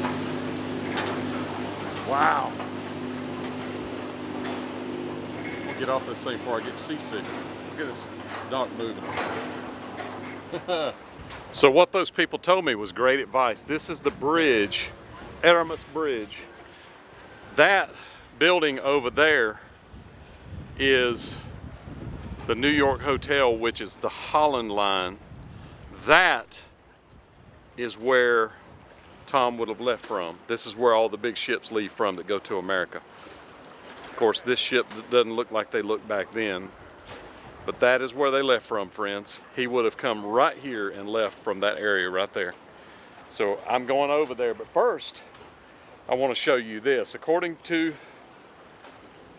S1: Wow. I'll get off this thing before I get seasick. Look at this dock moving. So what those people told me was great advice. This is the bridge, Aramis Bridge. That building over there is the New York Hotel, which is the Holland Line. That is where Tom would have left from. This is where all the big ships leave from that go to America. Of course, this ship doesn't look like they looked back then, but that is where they left from, friends. He would have come right here and left from that area right there. So I'm going over there, but first, I want to show you this. According to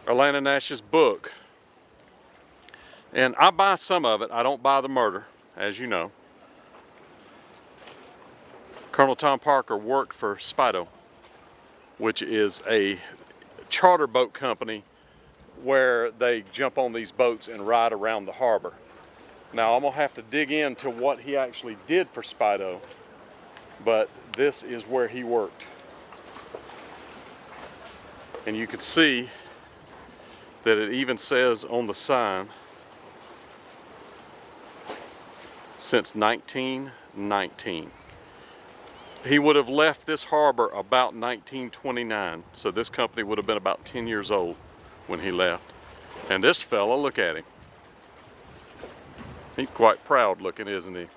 S1: Orlando Nash's book, and I buy some of it, I don't buy the murder, as you know. Colonel Tom Parker worked for Spido, which is a charter boat company where they jump on these boats and ride around the harbor. Now I'm gonna have to dig into what he actually did for Spido, but this is where he worked. And you can see that it even says on the sign, since 19 19. He would have left this harbor about 1929, so this company would have been about 10 years old when he left. And this fella, look at him. He's quite proud looking, isn't he?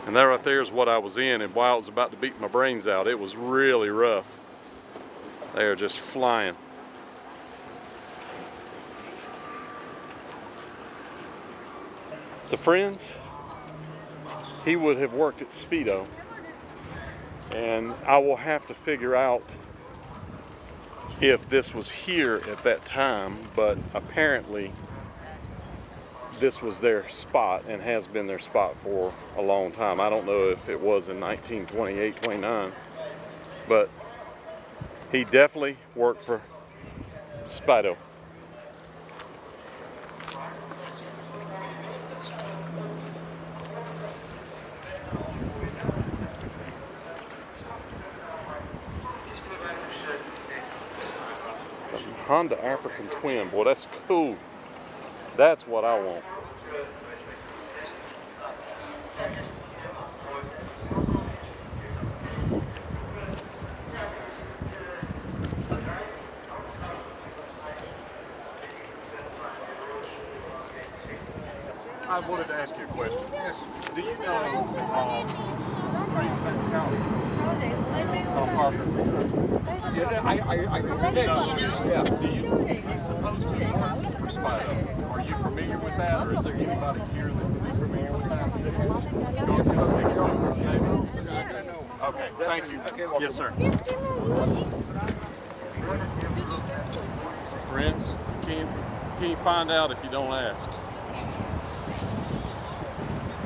S1: And that right there is what I was in, and while I was about to beat my brains out, it was really rough. They are just flying. So friends, he would have worked at Speedo, and I will have to figure out if this was here at that time, but apparently this was their spot and has been their spot for a long time. I don't know if it was in 1928, 29, but he definitely worked for Speedo. Honda African Twin, boy, that's cool. That's what I want. I wanted to ask you a question. Yes. Do you know Tom Parker? He's supposed to work for Speedo. Are you familiar with that, or is there anybody here that would be familiar with that? Okay, thank you. Yes, sir. Friends, you can't find out if you don't ask.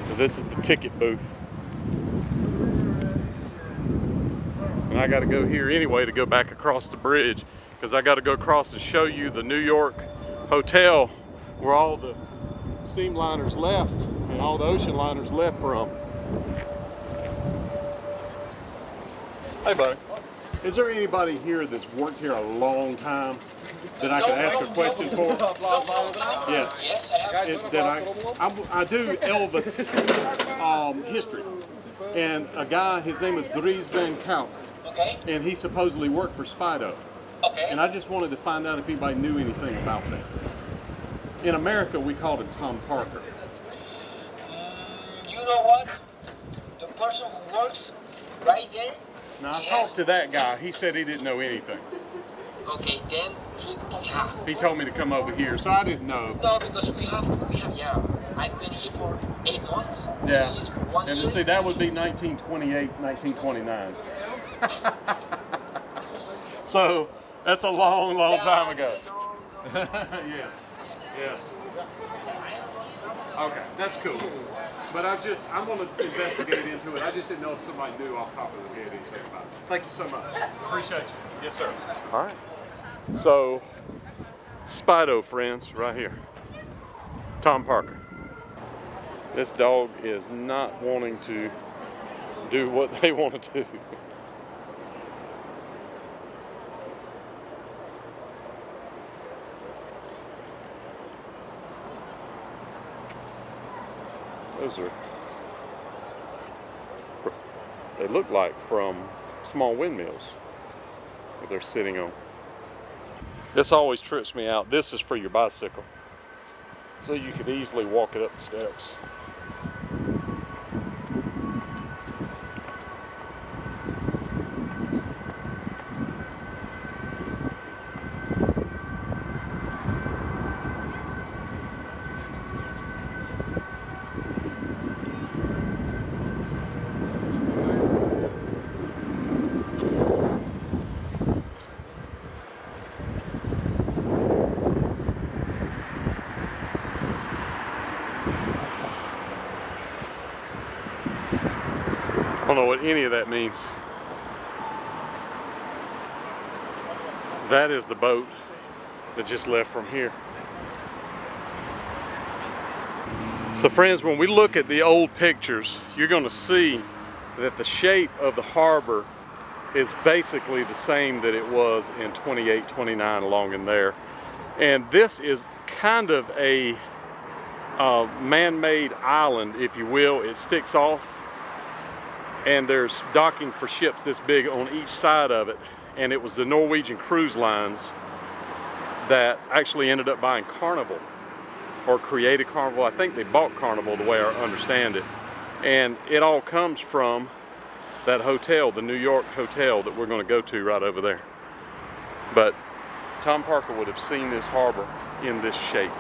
S1: So this is the ticket booth. And I got to go here anyway to go back across the bridge, because I got to go across and show you the New York hotel where all the steamliners left and all the ocean liners left from. Hey buddy, is there anybody here that's worked here a long time that I can ask a question for? Yes. Yes, I do Elvis history. And a guy, his name is Dries Van Kalk. Okay. And he supposedly worked for Speedo. Okay. And I just wanted to find out if anybody knew anything about that. In America, we called him Tom Parker.
S11: You know what? The person who works right there.
S1: Now I talked to that guy. He said he didn't know anything.
S11: Okay, then
S1: he told me to come over here, so I didn't know.
S11: No, because we have, yeah. I've been here for 8 months.
S1: Yeah.
S11: For 1 year.
S1: And see, that would be 1928, 1929. So that's a long, long time ago. Yes. Yes. Okay, that's cool. But I'm going to investigate into it. I just didn't know if somebody knew off the top of their head anything about it. Thank you so much. Appreciate you. Yes, sir. All right. So, Speedo friends, right here. Tom Parker. This dog is not wanting to do what they want to do. Those are, they look like from small windmills that they're sitting on. This always trips me out. This is for your bicycle, so you could easily walk it up the steps. I don't know what any of that means. That is the boat that just left from here. So friends, when we look at the old pictures, you're going to see that the shape of the harbor is basically the same that it was in 28, 29 along in there. And this is kind of a man-made island, if you will. It sticks off, and there's docking for ships this big on each side of it. And it was the Norwegian cruise lines that actually ended up buying Carnival, or created Carnival. I think they bought Carnival, the way I understand it. And it all comes from that hotel, the New York hotel that we're going to go to right over there. But Tom Parker would have seen this harbor in this shape.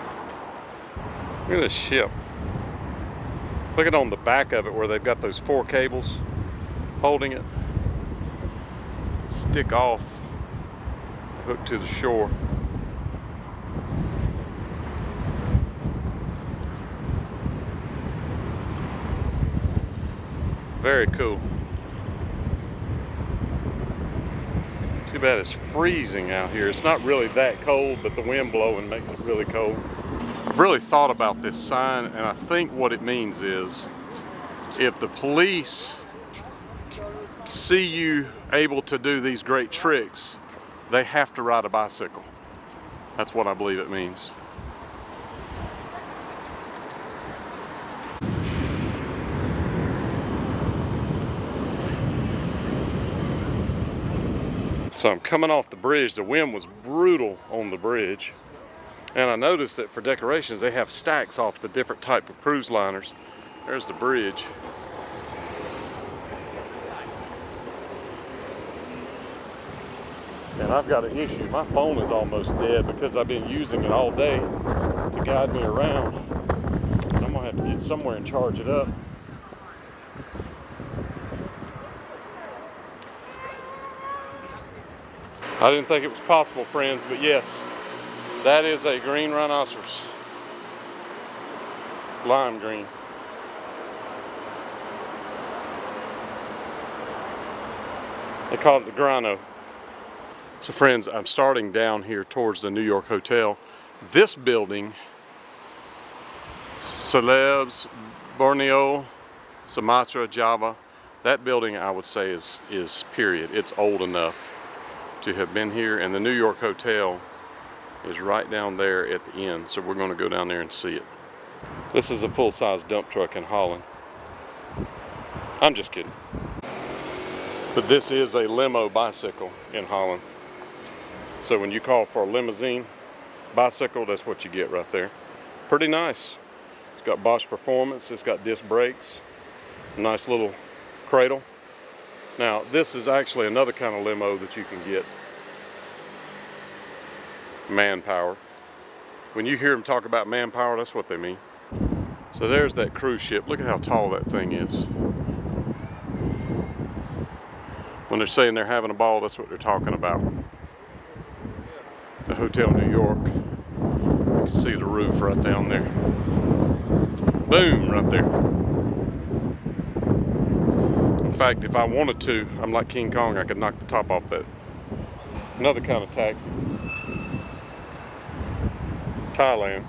S1: Look at this ship. Look at on the back of it where they've got those 4 cables holding it. Stick off, hooked to the shore. Very cool. Too bad it's freezing out here. It's not really that cold, but the wind blowing makes it really cold. I've really thought about this sign, and I think what it means is if the police see you able to do these great tricks, they have to ride a bicycle. That's what I believe it means. So I'm coming off the bridge. The wind was brutal on the bridge. And I noticed that for decorations, they have stacks off the different type of cruise liners. There's the bridge. And I've got an issue. My phone is almost dead because I've been using it all day to guide me around. So I'm gonna have to get somewhere and charge it up. I didn't think it was possible, friends, but yes, that is a green rhinoceros. Lime green. They call it the Grano. So friends, I'm starting down here towards the New York Hotel. This building, Celebes, Borneo, Sumatra, Java, that building I would say is period. It's old enough to have been here, and the New York Hotel is right down there at the end, so we're going to go down there and see it. This is a full-size dump truck in Holland. I'm just kidding. But this is a limo bicycle in Holland. So when you call for a limousine bicycle, that's what you get right there. Pretty nice. It's got Bosch Performance, it's got disc brakes, a nice little cradle. Now, this is actually another kind of limo that you can get. Manpower. When you hear them talk about manpower, that's what they mean. So there's that cruise ship. Look at how tall that thing is. When they're saying they're having a ball, that's what they're talking about. The Hotel New York. You can see the roof right down there. Boom, right there. In fact, if I wanted to, I'm like King Kong, I could knock the top off that. Another kind of taxi. Thailand.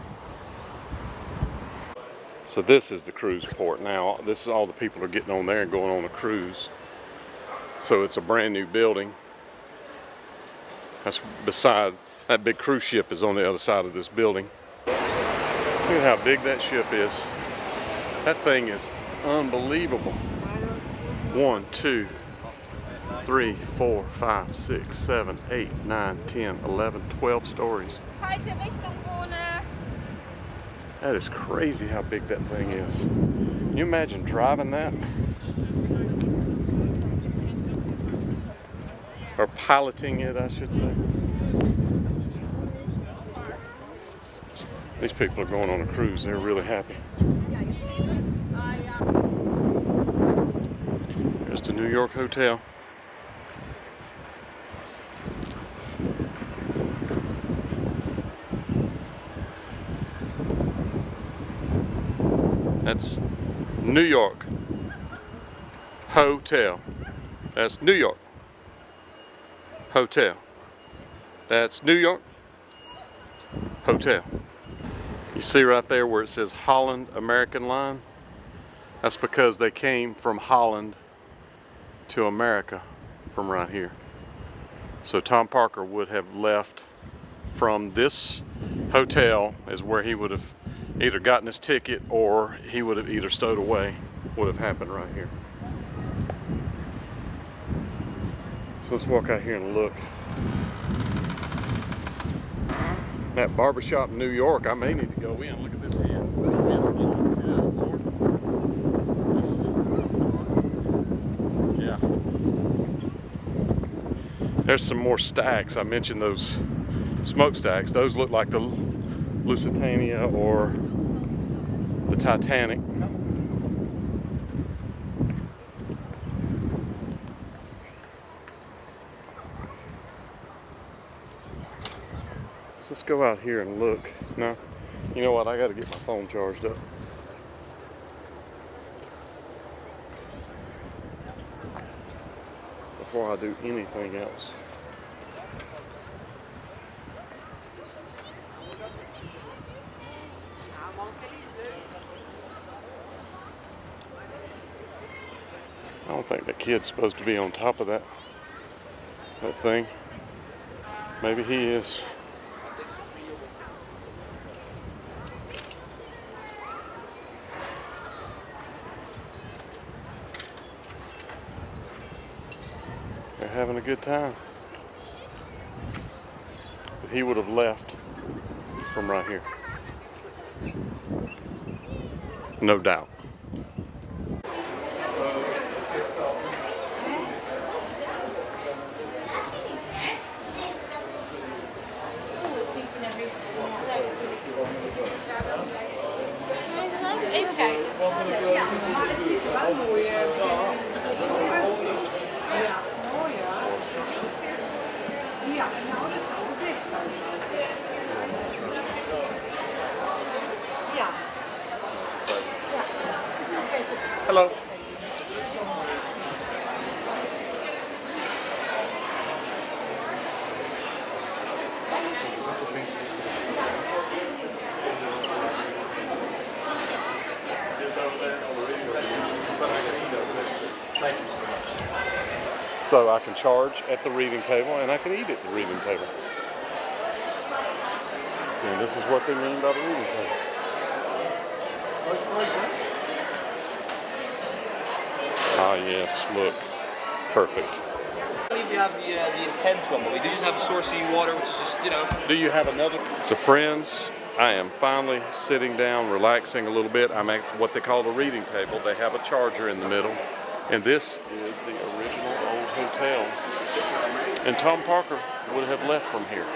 S1: So this is the cruise port now. This is all the people are getting on there and going on a cruise. So it's a brand new building. That's beside, that big cruise ship is on the other side of this building. Look at how big that ship is. That thing is unbelievable. 1, 2, 3, 4, 5, 6, 7, 8, 9, 10, 11, 12 stories. That is crazy how big that thing is. Can you imagine driving that? Or piloting it, I should say. These people are going on a cruise. They're really happy. There's the New York Hotel. That's New York Hotel. That's New York Hotel. That's New York Hotel. You see right there where it says Holland American Line? That's because they came from Holland to America from right here. So Tom Parker would have left from this hotel is where he would have, either gotten his ticket or he would have either stowed away, would have happened right here. So let's walk out here and look. That barbershop in New York, I may need to go in. Look at this hand. Yeah. There's some more stacks. I mentioned those smokestacks. Those look like the Lusitania or the Titanic. So let's go out here and look. Now, you know what? I got to get my phone charged up. Before I do anything else. I don't think the kid's supposed to be on top of that thing. Maybe he is. They're having a good time. But he would have left from right here. No doubt.
S3: Even kijken.
S7: Ja, maar het ziet er wel mooi uit. Ja, mooi ja. Ja, nou dat zou ook best wel. Ja. Ja.
S1: Hello.
S6: Thank you so much.
S1: So I can charge at the reading table and I can eat at the reading table. See, this is what they mean by the reading table. Ah yes, look, perfect.
S12: I believe you have the intense one, but we do just have sourcey water, which is just, you know.
S1: Do you have another? So friends, I am finally sitting down, relaxing a little bit. I'm at what they call the reading table. They have a charger in the middle. And this is the original old hotel. And Tom Parker would have left from here.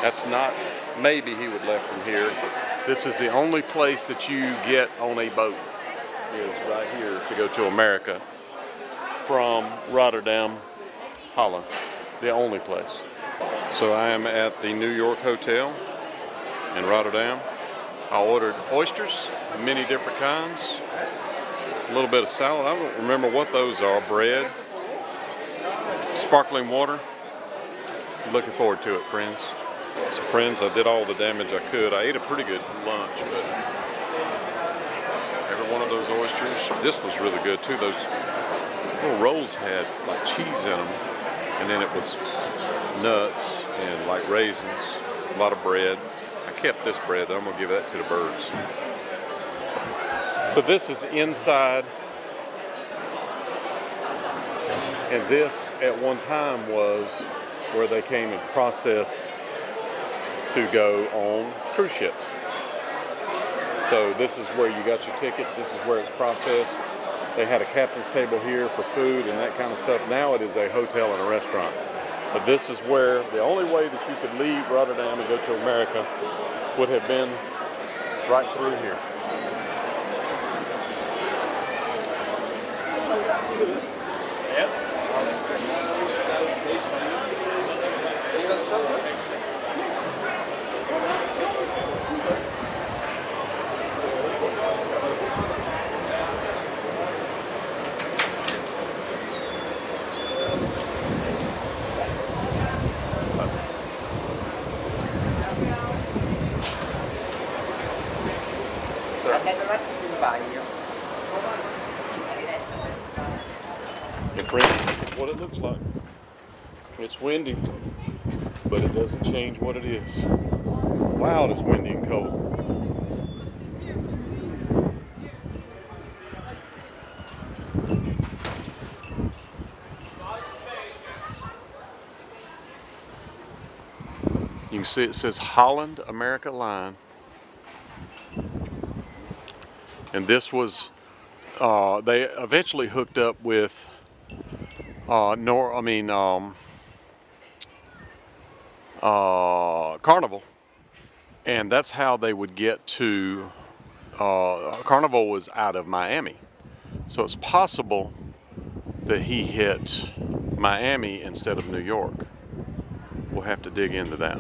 S1: That's not, maybe he would left from here. This is the only place that you get on a boat, is right here to go to America from Rotterdam, Holland. The only place. So I am at the New York Hotel in Rotterdam. I ordered oysters, many different kinds. A little bit of salad. I don't remember what those are. Bread, sparkling water. Looking forward to it, friends. So friends, I did all the damage I could. I ate a pretty good lunch, but every one of those oysters, this was really good too. Those little rolls had like cheese in them, and then it was nuts and like raisins, a lot of bread. I kept this bread, I'm gonna give that to the birds. So this is inside, and this at one time was where they came and processed to go on cruise ships. So this is where you got your tickets, this is where it's processed. They had a captain's table here for food and that kind of stuff. Now it is a hotel and a restaurant. But this is where the only way that you could leave Rotterdam and go to America would have been right through here. And friends, this is what it looks like. It's windy, but it doesn't change what it is. Wow, it's windy and cold. You can see it says Holland America line. And this was, they eventually hooked up with Carnival. And that's how they would get to, Carnival was out of Miami. So it's possible that he hit Miami instead of New York. We'll have to dig into that.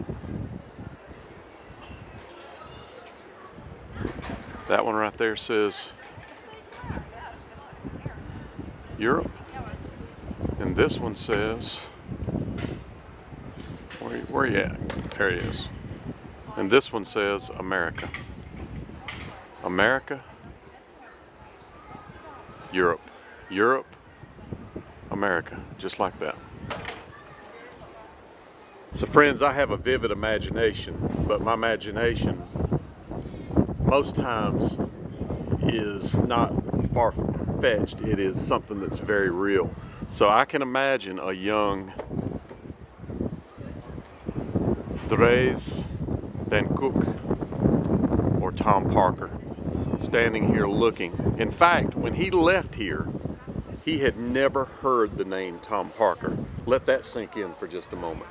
S1: That one right there says Europe. And this one says, where you at? There he is. And this one says America. America, Europe. Europe, America, just like that. So friends, I have a vivid imagination, but my imagination most times is not far-fetched. It is something that's very real. So I can imagine a young Dries Van Cook or Tom Parker standing here looking. In fact, when he left here, he had never heard the name Tom Parker. Let that sink in for just a moment.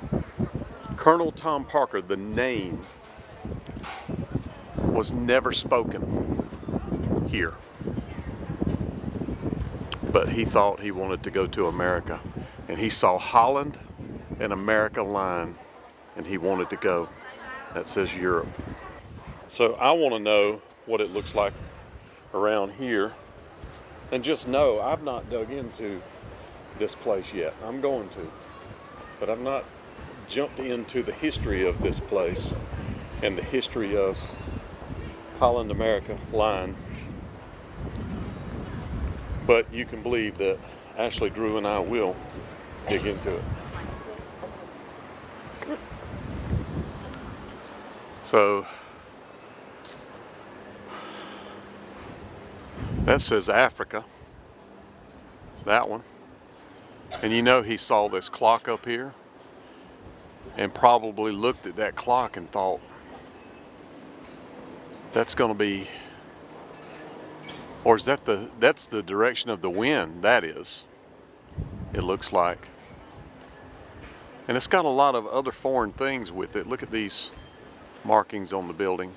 S1: Colonel Tom Parker, the name, was never spoken here. But he thought he wanted to go to America. And he saw Holland and America line, and he wanted to go. That says Europe. So I want to know what it looks like around here. And just know, I've not dug into this place yet. I'm going to. But I've not jumped into the history of this place and the history of Holland America line. But you can believe that Ashley, Drew, and I will dig into it. So that says Africa, that one. And you know he saw this clock up here and probably looked at that clock and thought, that's going to be, or is that that's the direction of the wind? That is, it looks like. And it's got a lot of other foreign things with it. Look at these markings on the building.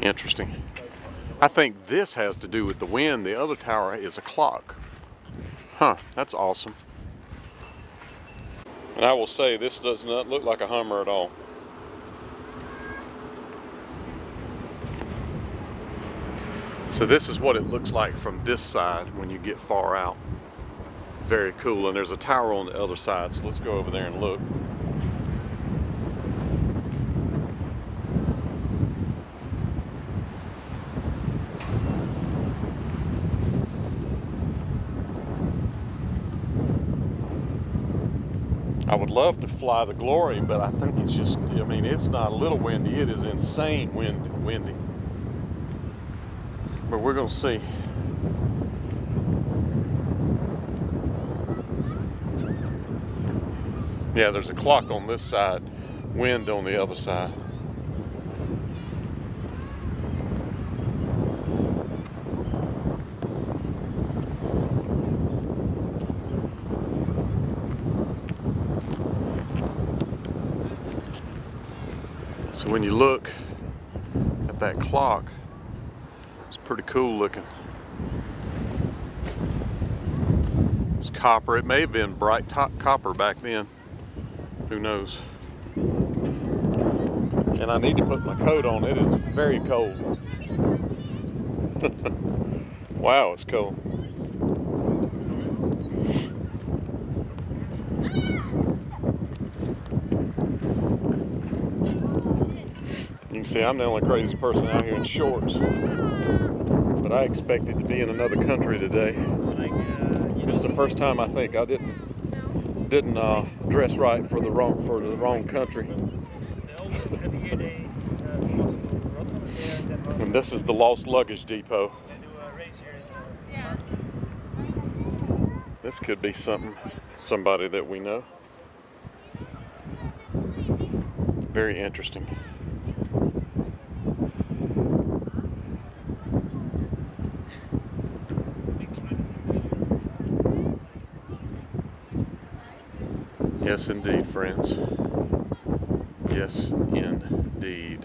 S1: Interesting. I think this has to do with the wind. The other tower is a clock. Huh, that's awesome. And I will say, this does not look like a Hummer at all. So this is what it looks like from this side when you get far out. Very cool. And there's a tower on the other side, so let's go over there and look. I would love to fly the Glory, but I think it's just, I mean, it's not a little windy, it is insane windy. But we're going to see. Yeah, there's a clock on this side, wind on the other side. So when you look at that clock, it's pretty cool looking. It's copper. It may have been bright copper back then. Who knows? And I need to put my coat on. It is very cold. Wow, it's cold. You can see I'm the only crazy person out here in shorts. But I expected to be in another country today. This is the first time I think I didn't dress right for the wrong country. And this is the Lost Luggage Depot. This could be somebody that we know. Very interesting. Yes, indeed, friends. Yes, indeed.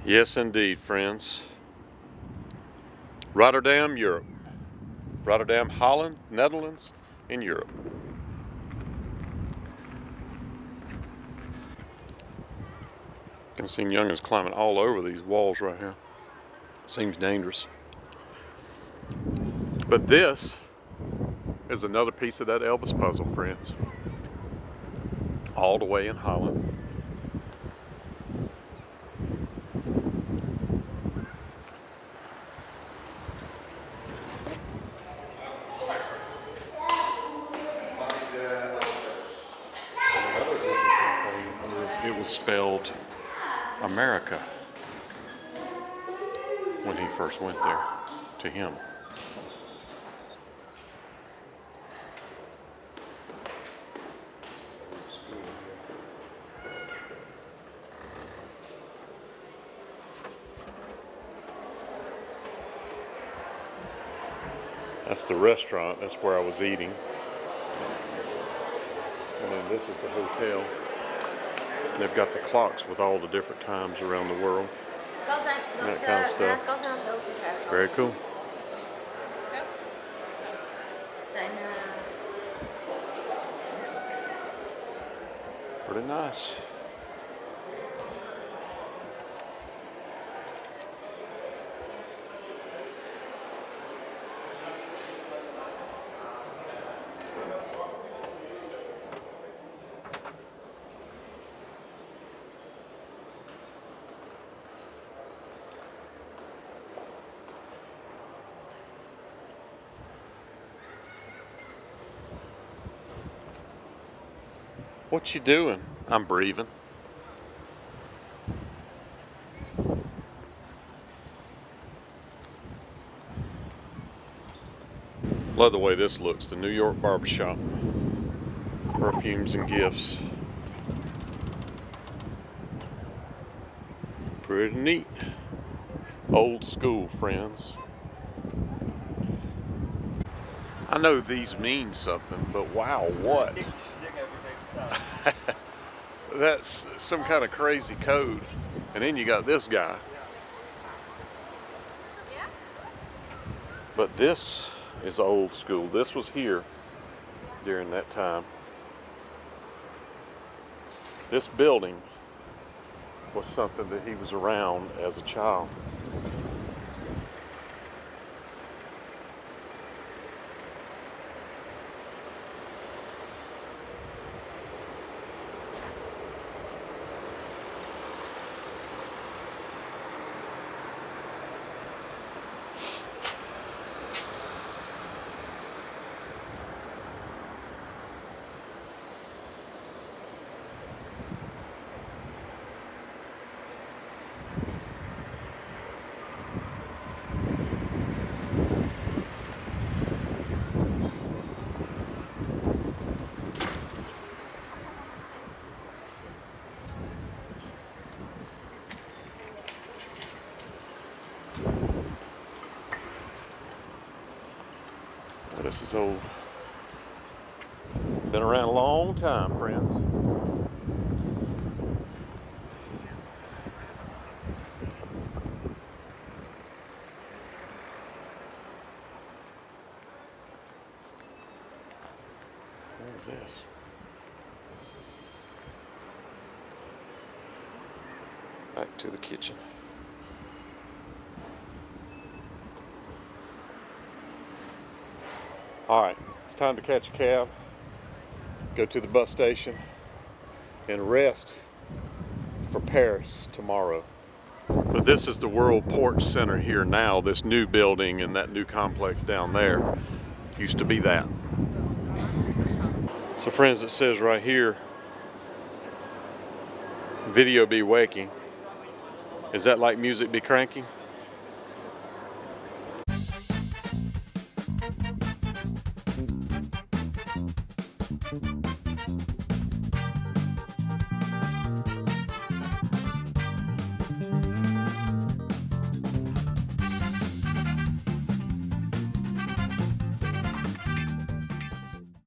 S1: Yes, indeed, friends. Rotterdam, Europe. Rotterdam, Holland, Netherlands, in Europe. I've seen youngins climbing all over these walls right here. Seems dangerous. But this is another piece of that Elvis puzzle, friends. All the way in Holland. It was spelled America when he first went there, to him. That's the restaurant, that's where I was eating. And then this is the hotel. They've got the clocks with all the different times around the world.
S7: Dat kind of stuff.
S1: Very cool. Pretty nice. What you doing? I'm breathing. Love the way this looks, the New York barbershop. Perfumes and gifts. Pretty neat. Old school, friends. I know these mean something, but wow, what? That's some kind of crazy code. And then you got this guy. But this is old school. This was here during that time. This building was something that he was around as a child. This is old. Been around a long time, friends. What is this? Back to the kitchen. All right, it's time to catch a cab, go to the bus station, and rest for Paris tomorrow. But this is the World Port Center here now. This new building and that new complex down there used to be that. So friends, it says right here, video be waking. Is that like music be cranking?